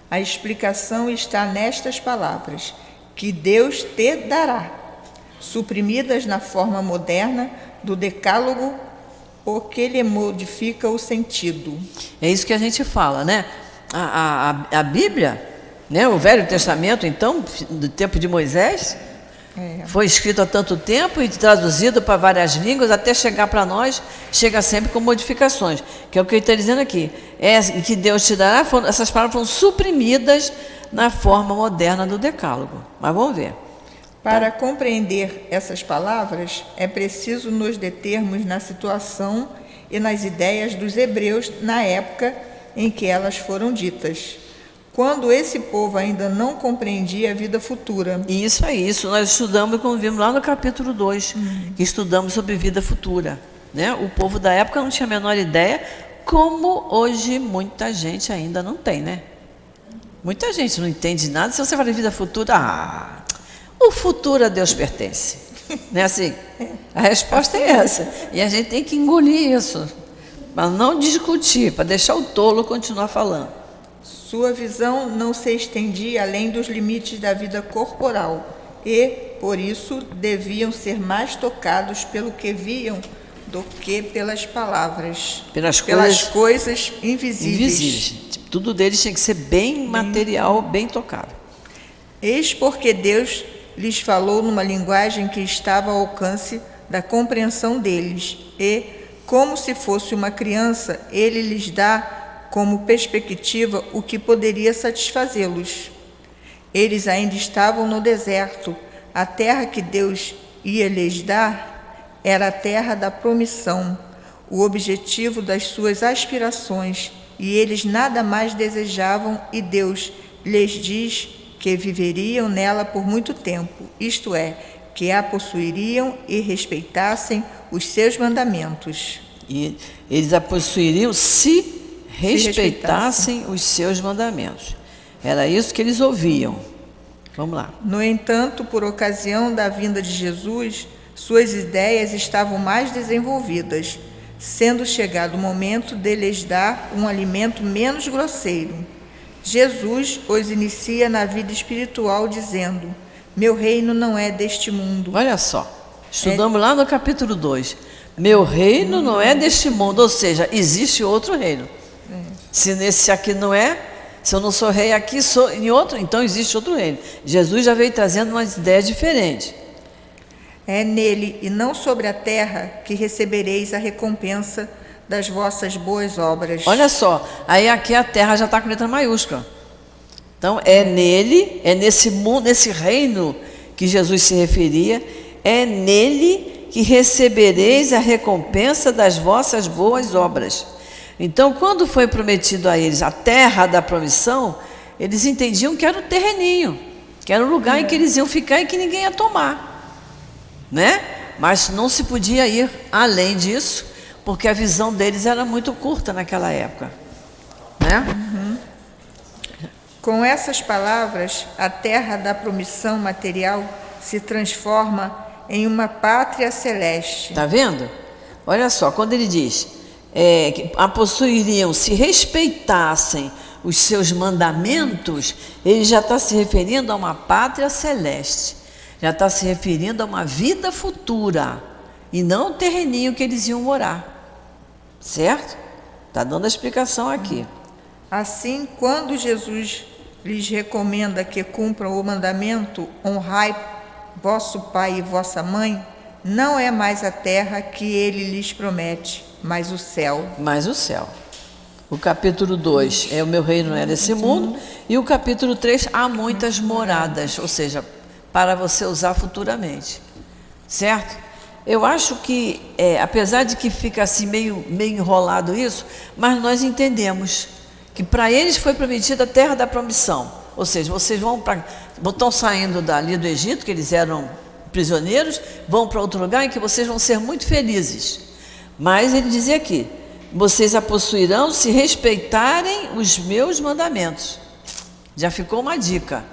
Speaker 4: A explicação está nestas palavras: que Deus te dará, suprimidas na forma moderna do decálogo, o que lhe modifica o sentido.
Speaker 3: É isso que a gente fala, né? A Bíblia, né? O Velho Testamento, então, do tempo de Moisés, foi escrito há tanto tempo e traduzido para várias línguas, até chegar para nós, chega sempre com modificações, que é o que ele está dizendo aqui. Que Deus te dará, essas palavras foram suprimidas na forma moderna do decálogo. Mas vamos ver.
Speaker 4: Para compreender essas palavras, é preciso nos determos na situação e nas ideias dos hebreus na época em que elas foram ditas, quando esse povo ainda não compreendia a vida futura.
Speaker 3: Isso é isso. Nós estudamos, quando vimos lá no capítulo 2, que estudamos sobre vida futura, né? O povo da época não tinha a menor ideia, como hoje muita gente ainda não tem, né? Muita gente não entende nada. Se você fala de vida futura, o futuro a Deus pertence. Não é assim? A resposta é essa. E a gente tem que engolir isso, para não discutir, para deixar o tolo continuar falando.
Speaker 4: Sua visão não se estendia além dos limites da vida corporal e, por isso, deviam ser mais tocados pelo que viam do que pelas palavras, pelas coisas invisíveis.
Speaker 3: Tudo deles tinha que ser bem material, bem tocado.
Speaker 4: Eis porque Deus lhes falou numa linguagem que estava ao alcance da compreensão deles e, como se fosse uma criança, ele lhes dá como perspectiva o que poderia satisfazê-los. Eles ainda estavam no deserto. A terra que Deus ia lhes dar era a terra da promissão, o objetivo das suas aspirações, e eles nada mais desejavam, e Deus lhes diz que viveriam nela por muito tempo, isto é, que a possuiriam e respeitassem os seus mandamentos.
Speaker 3: E eles a possuiriam se respeitassem os seus mandamentos. Era isso que eles ouviam. Vamos lá.
Speaker 4: No entanto, por ocasião da vinda de Jesus, suas ideias estavam mais desenvolvidas, sendo chegado o momento de lhes dar um alimento menos grosseiro. Jesus os inicia na vida espiritual dizendo: meu reino não é deste mundo.
Speaker 3: Olha só, estudamos lá no capítulo 2. Meu reino não é deste mundo, ou seja, existe outro reino. Se nesse aqui não é, se eu não sou rei aqui, sou em outro, então existe outro reino. Jesus já veio trazendo umas ideias diferentes.
Speaker 4: É nele e não sobre a terra que recebereis a recompensa das vossas boas obras.
Speaker 3: Olha só, aí aqui a terra já está com letra maiúscula. Então é nele, é nesse mundo, nesse reino que Jesus se referia, é nele que recebereis a recompensa das vossas boas obras. Então, quando foi prometido a eles a terra da promissão, eles entendiam que era o terreninho, que era o lugar em que eles iam ficar e que ninguém ia tomar, né? Mas não se podia ir além disso, porque a visão deles era muito curta naquela época, né?
Speaker 4: Com essas palavras, a terra da promissão material se transforma em uma pátria celeste.
Speaker 3: Está vendo? Olha só, quando ele diz que a possuiriam se respeitassem os seus mandamentos, ele já está se referindo a uma pátria celeste, já está se referindo a uma vida futura, e não o terreninho que eles iam morar, certo? Está dando a explicação aqui.
Speaker 4: Assim, quando Jesus lhes recomenda que cumpram o mandamento: honrai vosso pai e vossa mãe, não é mais a terra que ele lhes promete, mas o céu.
Speaker 3: Mas o céu. O capítulo 2 é o meu reino não é desse mundo, e o capítulo 3 há muitas moradas, ou seja, para você usar futuramente, certo? Eu acho que, apesar de que fica assim meio enrolado isso, mas nós entendemos que para eles foi prometida a terra da promissão. Ou seja, vocês estão saindo dali do Egito, que eles eram prisioneiros, vão para outro lugar em que vocês vão ser muito felizes. Mas ele dizia aqui, vocês a possuirão se respeitarem os meus mandamentos. Já ficou uma dica,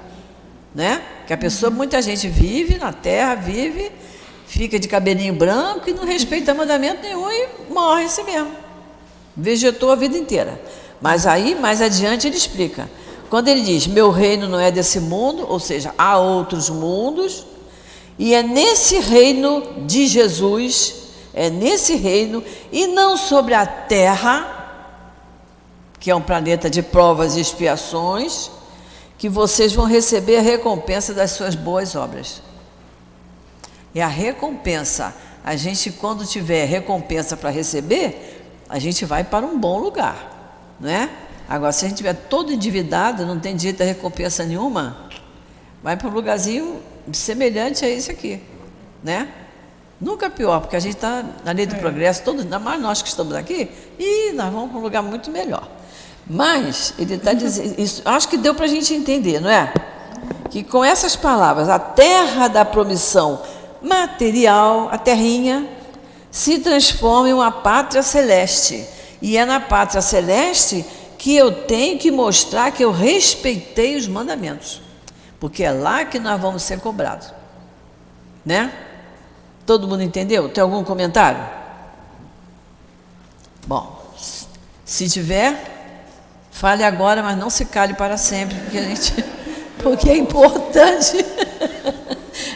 Speaker 3: né? Que a pessoa, muita gente vive na terra, fica de cabelinho branco e não respeita mandamento nenhum e morre assim mesmo. Vegetou a vida inteira. Mas aí, mais adiante, ele explica. Quando ele diz, meu reino não é desse mundo, ou seja, há outros mundos, e é nesse reino de Jesus, é nesse reino, e não sobre a terra, que é um planeta de provas e expiações, que vocês vão receber a recompensa das suas boas obras. E a recompensa, a gente quando tiver recompensa para receber, a gente vai para um bom lugar, né? Agora, se a gente estiver todo endividado, não tem direito a recompensa nenhuma, vai para um lugarzinho semelhante a esse aqui, né? Nunca pior, porque a gente está na lei do progresso, ainda mais nós que estamos aqui, e nós vamos para um lugar muito melhor. Mas ele está dizendo, isso, acho que deu para a gente entender, não é? Que com essas palavras, a terra da promissão material, a terrinha, se transforma em uma pátria celeste. E é na pátria celeste que eu tenho que mostrar que eu respeitei os mandamentos. Porque é lá que nós vamos ser cobrados. Né? Todo mundo entendeu? Tem algum comentário? Bom, se tiver, fale agora, mas não se cale para sempre, porque é importante.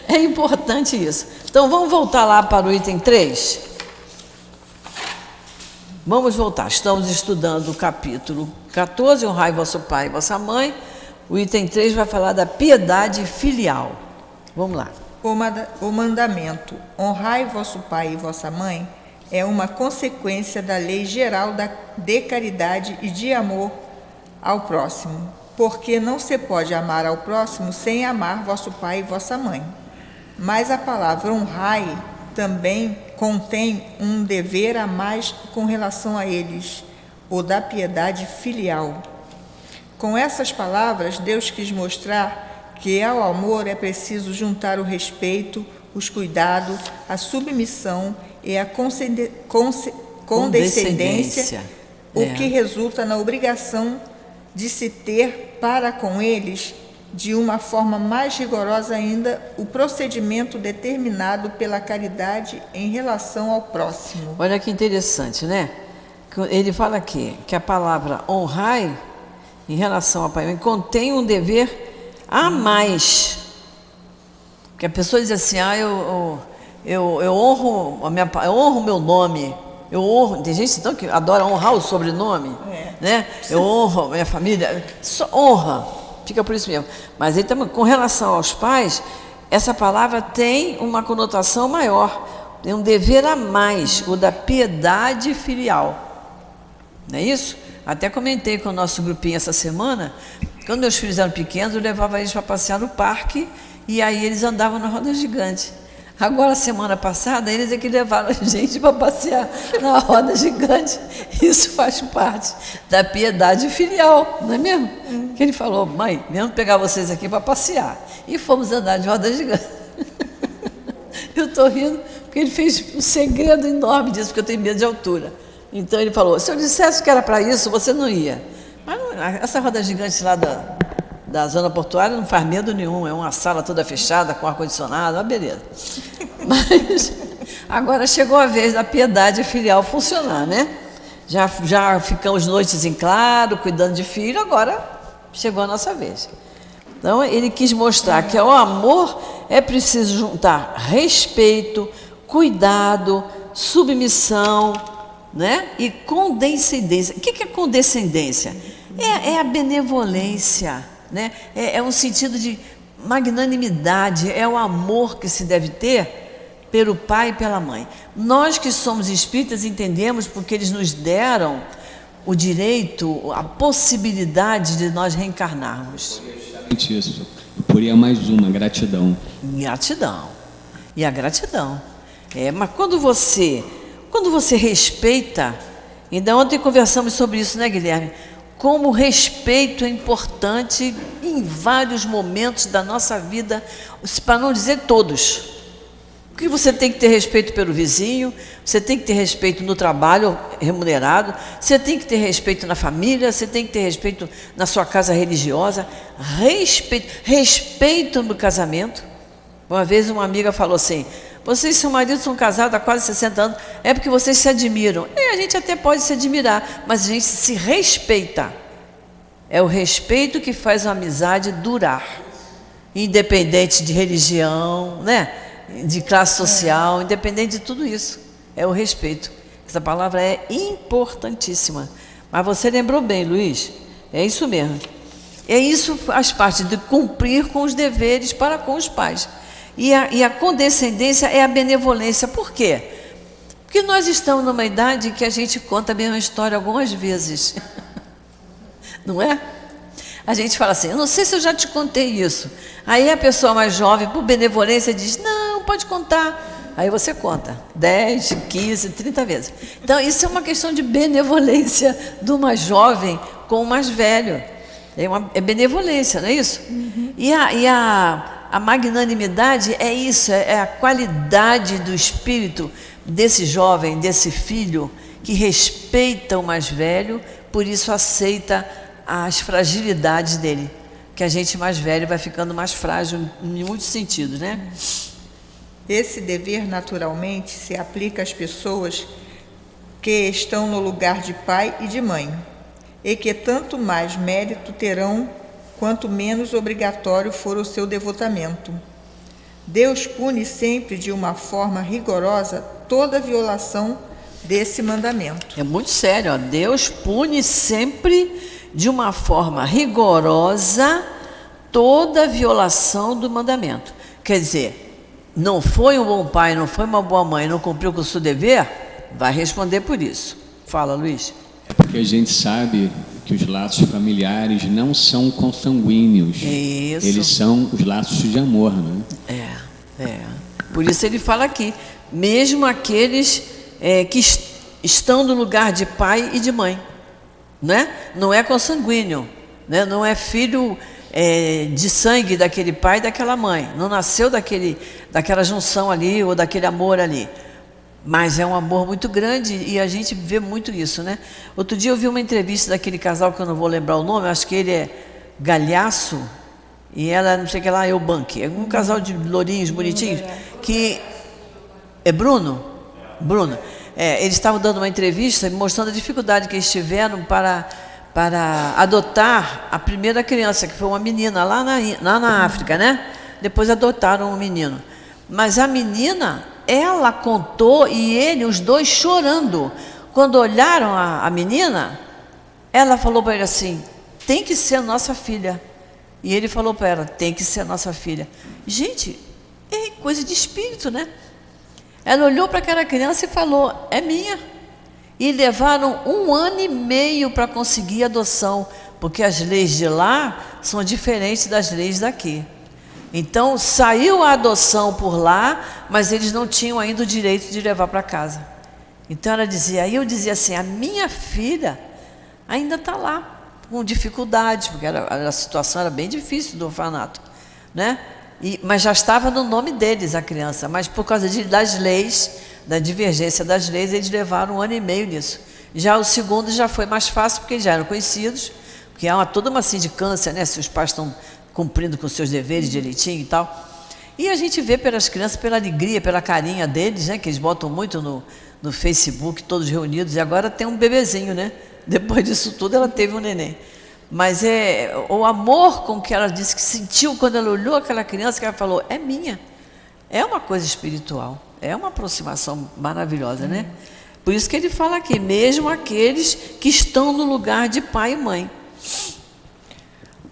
Speaker 3: É importante isso. Então, vamos voltar lá para o item 3? Vamos voltar. Estamos estudando o capítulo 14, honrai vosso pai e vossa mãe. O item 3 vai falar da piedade filial. Vamos lá.
Speaker 4: O mandamento, honrai vosso pai e vossa mãe, é uma consequência da lei geral de caridade e de amor ao próximo, porque não se pode amar ao próximo sem amar vosso pai e vossa mãe. Mas a palavra honrai também contém um dever a mais com relação a eles, o da piedade filial. Com essas palavras, Deus quis mostrar que ao amor é preciso juntar o respeito, os cuidados, a submissão e a condescendência, o que resulta na obrigação de se ter para com eles, de uma forma mais rigorosa ainda, o procedimento determinado pela caridade em relação ao próximo.
Speaker 3: Olha que interessante, né? Ele fala aqui que a palavra honrai, em relação ao pai e mãe, contém um dever a mais. Porque a pessoa diz assim, eu honro o meu nome, eu honro. Tem gente então que adora honrar o sobrenome, né? Eu honro a minha família, só honra. Fica por isso mesmo. Mas ele também, com relação aos pais, essa palavra tem uma conotação maior, tem um dever a mais, o da piedade filial. Não é isso? Até comentei com o nosso grupinho essa semana, quando meus filhos eram pequenos, eu levava eles para passear no parque e aí eles andavam na roda gigante. Agora, semana passada, eles é que levaram a gente para passear na roda gigante. Isso faz parte da piedade filial, não é mesmo? Que ele falou, mãe, vamos pegar vocês aqui para passear. E fomos andar de roda gigante. Eu estou rindo porque ele fez um segredo enorme disso, porque eu tenho medo de altura. Então ele falou, se eu dissesse que era para isso, você não ia. Mas não, essa roda gigante lá da zona portuária não faz medo nenhum, é uma sala toda fechada, com ar-condicionado, uma beleza. Mas agora chegou a vez da piedade filial funcionar, né? Já ficamos noites em claro, cuidando de filho, agora chegou a nossa vez. Então ele quis mostrar que ao amor é preciso juntar respeito, cuidado, submissão, né? E condescendência. O que é condescendência? É a benevolência, né? É um sentido de magnanimidade, é o amor que se deve ter pelo pai e pela mãe. Nós que somos espíritas entendemos porque eles nos deram o direito, a possibilidade de nós reencarnarmos.
Speaker 8: Isso. Eu poria mais uma, gratidão.
Speaker 3: Gratidão. E a gratidão. Mas quando você respeita, ainda ontem conversamos sobre isso, né, Guilherme? Como o respeito é importante em vários momentos da nossa vida, para não dizer todos. Porque você tem que ter respeito pelo vizinho, você tem que ter respeito no trabalho remunerado, você tem que ter respeito na família, você tem que ter respeito na sua casa religiosa, respeito no casamento. Uma vez uma amiga falou assim: vocês e seu marido são casados há quase 60 anos, é porque vocês se admiram. A gente até pode se admirar, mas a gente se respeita. É o respeito que faz a amizade durar, independente de religião, né? De classe social, independente de tudo isso. É o respeito. Essa palavra é importantíssima. Mas você lembrou bem, Luiz, é isso mesmo. Isso faz parte de cumprir com os deveres para com os pais. E a condescendência é a benevolência. Por quê? Porque nós estamos numa idade que a gente conta a mesma história algumas vezes. Não é? A gente fala assim: eu não sei se eu já te contei isso. Aí a pessoa mais jovem, por benevolência, diz: não, pode contar. Aí você conta 10, 15, 30 vezes. Então isso é uma questão de benevolência do mais jovem com o mais velho. É benevolência, não é isso? Uhum. E a magnanimidade é isso, é a qualidade do espírito desse jovem, desse filho, que respeita o mais velho, por isso aceita as fragilidades dele, que a gente mais velho vai ficando mais frágil em muitos sentidos, né?
Speaker 4: Esse dever naturalmente se aplica às pessoas que estão no lugar de pai e de mãe, e que tanto mais mérito terão quanto menos obrigatório for o seu devotamento. Deus pune sempre de uma forma rigorosa toda violação desse mandamento.
Speaker 3: É muito sério, ó. Deus pune sempre de uma forma rigorosa toda violação do mandamento. Quer dizer, não foi um bom pai, não foi uma boa mãe, não cumpriu com o seu dever, vai responder por isso. Fala, Luiz.
Speaker 8: É porque a gente sabe que os laços familiares não são consanguíneos.
Speaker 3: Isso.
Speaker 8: Eles são os laços de amor, né?
Speaker 3: Por isso ele fala aqui, mesmo aqueles que estão no lugar de pai e de mãe, né? Não é consanguíneo, né? Não é filho de sangue daquele pai e daquela mãe, não nasceu daquela junção ali ou daquele amor ali, mas é um amor muito grande e a gente vê muito isso, né? Outro dia eu vi uma entrevista daquele casal que eu não vou lembrar o nome, acho que ele é Galhaço e ela não sei o que lá, Eubank, é um casal de lourinhos bonitinhos, que é Bruno, eles estavam dando uma entrevista mostrando a dificuldade que eles tiveram para adotar a primeira criança, que foi uma menina lá na África, né? Depois adotaram um menino. Mas a menina, ela contou, e ele, os dois chorando. Quando olharam a menina, ela falou para ele assim: tem que ser nossa filha. E ele falou para ela: tem que ser nossa filha. Gente, é coisa de espírito, né? Ela olhou para aquela criança e falou: é minha. E levaram 1 ano e meio para conseguir a adoção, porque as leis de lá são diferentes das leis daqui. Então, saiu a adoção por lá, mas eles não tinham ainda o direito de levar para casa. Então, ela dizia, aí eu dizia assim: a minha filha ainda está lá, com dificuldade, porque a situação era bem difícil do orfanato, né? Mas já estava no nome deles a criança, mas por causa das leis, da divergência das leis, eles levaram 1 ano e meio nisso. Já o segundo já foi mais fácil, porque eles já eram conhecidos, porque há toda uma sindicância, né? Se os pais estão cumprindo com seus deveres direitinho e tal. E a gente vê pelas crianças, pela alegria, pela carinha deles, né? Que eles botam muito no Facebook, todos reunidos, e agora tem um bebezinho, né? Depois disso tudo, ela teve um neném. Mas o amor com que ela disse que sentiu quando ela olhou aquela criança, que ela falou: é minha. É uma coisa espiritual, é uma aproximação maravilhosa, né? Por isso que ele fala aqui, mesmo aqueles que estão no lugar de pai e mãe.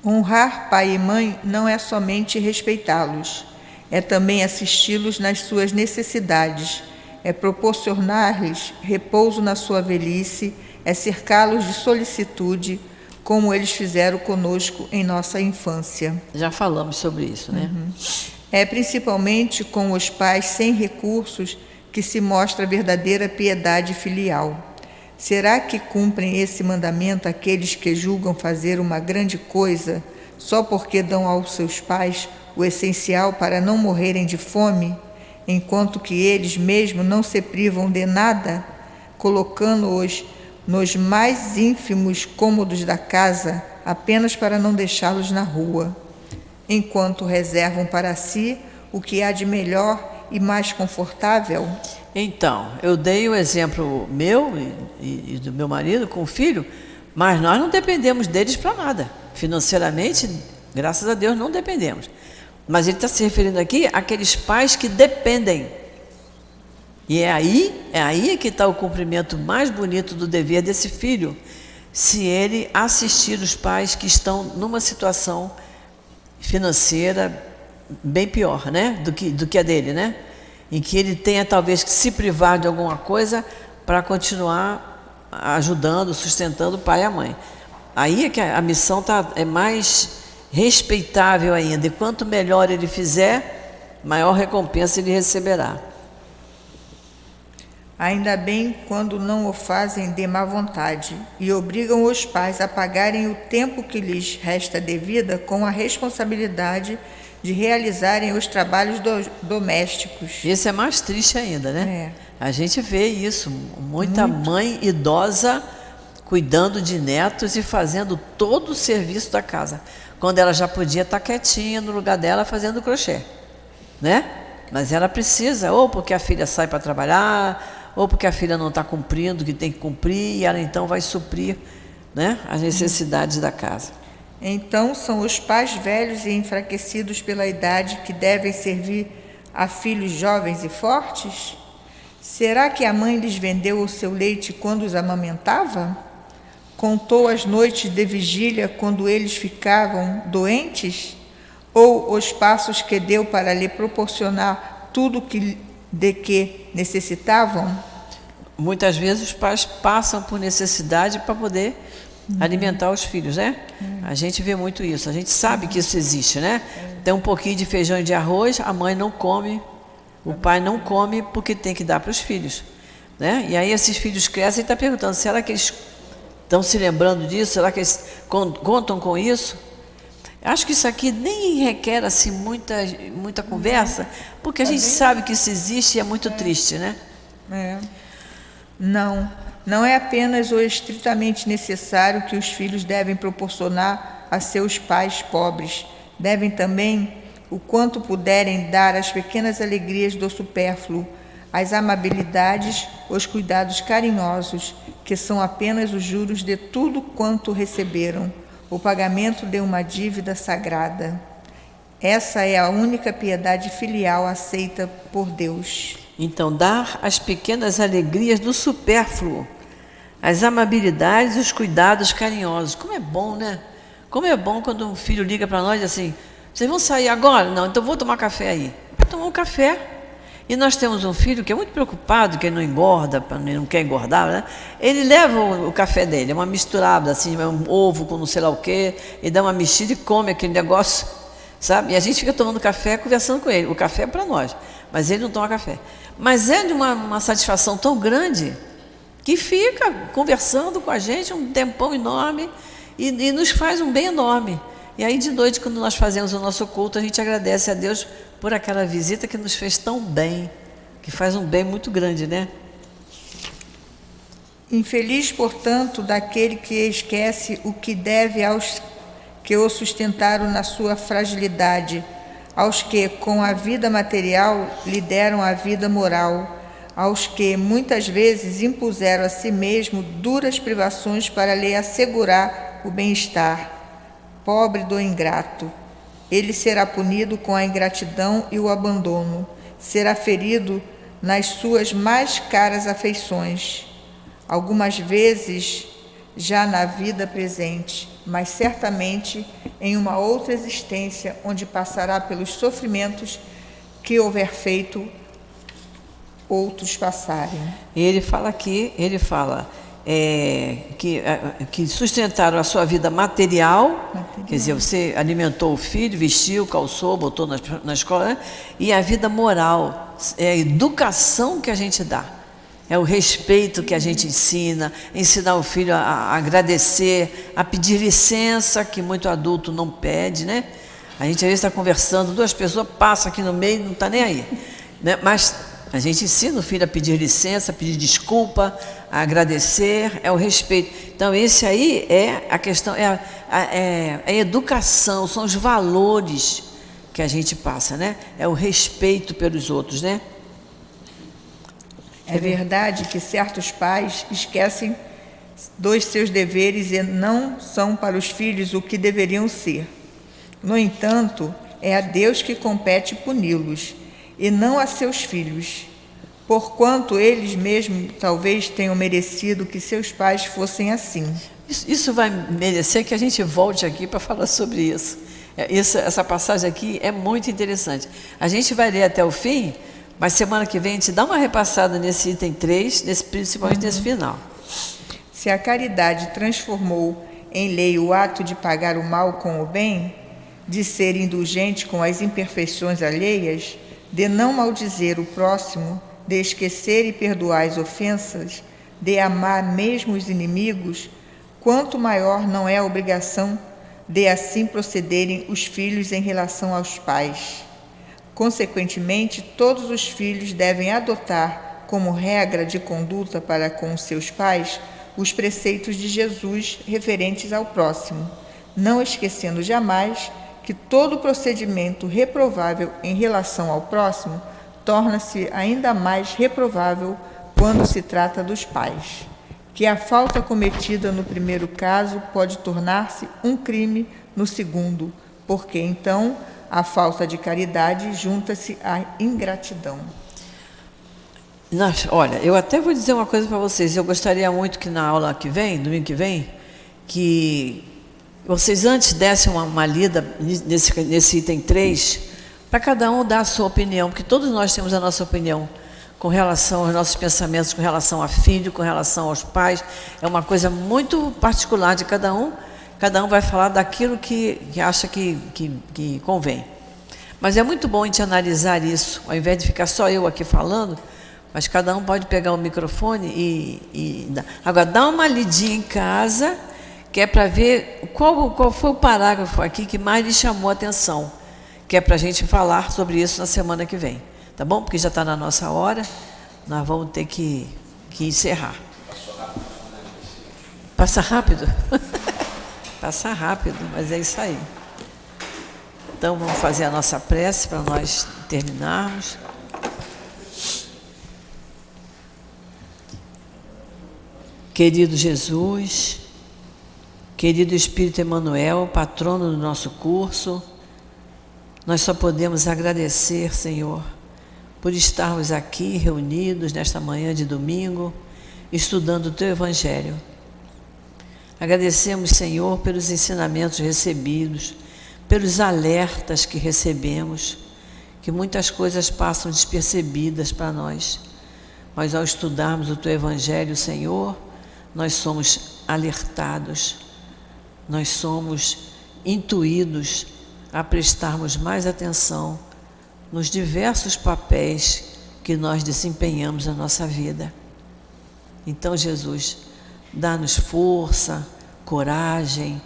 Speaker 4: Honrar pai e mãe não é somente respeitá-los, é também assisti-los nas suas necessidades, é proporcionar-lhes repouso na sua velhice, é cercá-los de solicitude, como eles fizeram conosco em nossa infância.
Speaker 3: Já falamos sobre isso, né?
Speaker 4: É principalmente com os pais sem recursos que se mostra a verdadeira piedade filial. Será que cumprem esse mandamento aqueles que julgam fazer uma grande coisa só porque dão aos seus pais o essencial para não morrerem de fome, enquanto que eles mesmos não se privam de nada, colocando-os nos mais ínfimos cômodos da casa, apenas para não deixá-los na rua, enquanto reservam para si o que há de melhor e mais confortável?
Speaker 3: Então, eu dei o exemplo meu e do meu marido com o filho, mas nós não dependemos deles para nada. Financeiramente, graças a Deus, não dependemos. Mas ele está se referindo aqui àqueles pais que dependem. E é aí que está o cumprimento mais bonito do dever desse filho, se ele assistir os pais que estão numa situação financeira bem pior, né, do que a dele, né? Em que ele tenha talvez que se privar de alguma coisa para continuar ajudando, sustentando o pai e a mãe. Aí é que a missão é mais respeitável ainda, e quanto melhor ele fizer, maior recompensa ele receberá.
Speaker 4: Ainda bem quando não o fazem de má vontade e obrigam os pais a pagarem o tempo que lhes resta de vida com a responsabilidade de realizarem os trabalhos domésticos.
Speaker 3: Isso é mais triste ainda, né? A gente vê isso, muita mãe idosa cuidando de netos e fazendo todo o serviço da casa, quando ela já podia estar quietinha no lugar dela fazendo crochê, né? Mas ela precisa, ou porque a filha sai para trabalhar, ou porque a filha não está cumprindo o que tem que cumprir, e ela então vai suprir, né, as necessidades da casa.
Speaker 4: Então são os pais velhos e enfraquecidos pela idade que devem servir a filhos jovens e fortes? Será que a mãe lhes vendeu o seu leite quando os amamentava? Contou as noites de vigília quando eles ficavam doentes? Ou os passos que deu para lhe proporcionar tudo de que necessitavam?
Speaker 3: Muitas vezes os pais passam por necessidade para poder alimentar os filhos, né? A gente vê muito isso, a gente sabe que isso existe, né? Tem um pouquinho de feijão e de arroz, a mãe não come, o pai não come porque tem que dar para os filhos, né? E aí esses filhos crescem e estão perguntando, será que eles estão se lembrando disso? Será que eles contam com isso? Acho que isso aqui nem requer assim muita conversa, porque a gente sabe que isso existe e é muito triste, né?
Speaker 4: Não é apenas o estritamente necessário que os filhos devem proporcionar a seus pais pobres. Devem também, o quanto puderem, dar as pequenas alegrias do supérfluo, as amabilidades, os cuidados carinhosos, que são apenas os juros de tudo quanto receberam, o pagamento de uma dívida sagrada. Essa é a única piedade filial aceita por Deus.
Speaker 3: Então, dar as pequenas alegrias do supérfluo, as amabilidades e os cuidados carinhosos. Como é bom, né? Como é bom quando um filho liga para nós assim, vocês vão sair agora? Não, então vou tomar café aí. Vai tomar um café. E nós temos um filho que é muito preocupado, que ele não engorda, ele não quer engordar, né? Ele leva o café dele, é uma misturada, assim, um ovo com não sei lá o quê, e dá uma mexida e come aquele negócio, sabe? E a gente fica tomando café, conversando com ele. O café é para nós, mas ele não toma café. Mas é de uma satisfação tão grande que fica conversando com a gente um tempão enorme e nos faz um bem enorme. E aí de noite, quando nós fazemos o nosso culto, a gente agradece a Deus por aquela visita que nos fez tão bem, que faz um bem muito grande, né?
Speaker 4: Infeliz, portanto, daquele que esquece o que deve aos que o sustentaram na sua fragilidade, aos que, com a vida material, lhe deram a vida moral, aos que, muitas vezes, impuseram a si mesmo duras privações para lhe assegurar o bem-estar. Pobre do ingrato, ele será punido com a ingratidão e o abandono, será ferido nas suas mais caras afeições, algumas vezes já na vida presente, mas certamente em uma outra existência onde passará pelos sofrimentos que houver feito outros passarem.
Speaker 3: Ele fala aqui, que sustentaram a sua vida material, quer dizer, você alimentou o filho, vestiu, calçou, botou na escola, né? E a vida moral, é a educação que a gente dá, é o respeito que a gente ensinar o filho a agradecer, a pedir licença, que muito adulto não pede, né? A gente às vezes está conversando, duas pessoas passam aqui no meio, não está nem aí, né? Mas a gente ensina o filho a pedir licença, a pedir desculpa, a agradecer, é o respeito. Então, esse aí é a questão, é a educação, são os valores que a gente passa, né? É o respeito pelos outros, né?
Speaker 4: É verdade que certos pais esquecem dos seus deveres e não são para os filhos o que deveriam ser. No entanto, é a Deus que compete puni-los, e não a seus filhos, porquanto eles mesmos talvez tenham merecido que seus pais fossem assim.
Speaker 3: Isso vai merecer que a gente volte aqui para falar sobre isso. Essa passagem aqui é muito interessante. A gente vai ler até o fim, mas semana que vem a gente dá uma repassada nesse item 3, principalmente nesse final.
Speaker 4: Se a caridade transformou em lei o ato de pagar o mal com o bem, de ser indulgente com as imperfeições alheias, de não maldizer o próximo, de esquecer e perdoar as ofensas, de amar mesmo os inimigos, quanto maior não é a obrigação de assim procederem os filhos em relação aos pais. Consequentemente, todos os filhos devem adotar como regra de conduta para com seus pais os preceitos de Jesus referentes ao próximo, não esquecendo jamais que todo procedimento reprovável em relação ao próximo torna-se ainda mais reprovável quando se trata dos pais, que a falta cometida no primeiro caso pode tornar-se um crime no segundo, porque então a falta de caridade junta-se à ingratidão.
Speaker 3: Olha, eu até vou dizer uma coisa para vocês, eu gostaria muito que na aula que vem, domingo que vem, que vocês antes dessem uma lida nesse item 3, para cada um dar a sua opinião, porque todos nós temos a nossa opinião com relação aos nossos pensamentos, com relação a filho, com relação aos pais, é uma coisa muito particular de cada um vai falar daquilo que acha que convém. Mas é muito bom a gente analisar isso, ao invés de ficar só eu aqui falando, mas cada um pode pegar o microfone e dar. Agora, dá uma lidinha em casa, que é para ver qual foi o parágrafo aqui que mais lhe chamou a atenção, que é para a gente falar sobre isso na semana que vem, tá bom? Porque já está na nossa hora, nós vamos ter que encerrar. Passa rápido? Passa rápido, mas é isso aí. Então, vamos fazer a nossa prece para nós terminarmos. Querido Jesus, querido Espírito Emmanuel, patrono do nosso curso, nós só podemos agradecer, Senhor, por estarmos aqui reunidos nesta manhã de domingo, estudando o Teu Evangelho. Agradecemos, Senhor, pelos ensinamentos recebidos, pelos alertas que recebemos, que muitas coisas passam despercebidas para nós, mas ao estudarmos o Teu Evangelho, Senhor, nós somos alertados, nós somos intuídos a prestarmos mais atenção nos diversos papéis que nós desempenhamos na nossa vida. Então, Jesus, dá-nos força, coragem,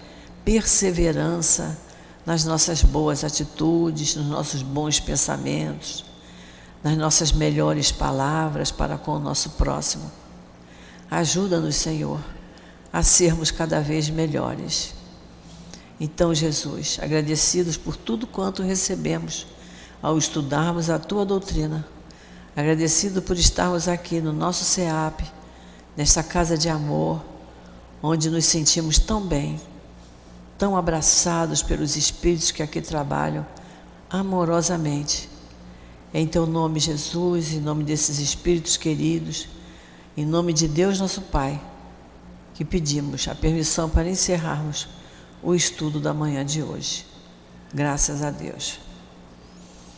Speaker 3: perseverança nas nossas boas atitudes, nos nossos bons pensamentos, nas nossas melhores palavras para com o nosso próximo. Ajuda-nos, Senhor, a sermos cada vez melhores. Então, Jesus, agradecidos por tudo quanto recebemos ao estudarmos a Tua doutrina, agradecido por estarmos aqui no nosso SEAP, nesta casa de amor, onde nos sentimos tão bem, tão abraçados pelos espíritos que aqui trabalham amorosamente. Em Teu nome, Jesus, em nome desses espíritos queridos, em nome de Deus nosso Pai, que pedimos a permissão para encerrarmos o estudo da manhã de hoje. Graças a Deus.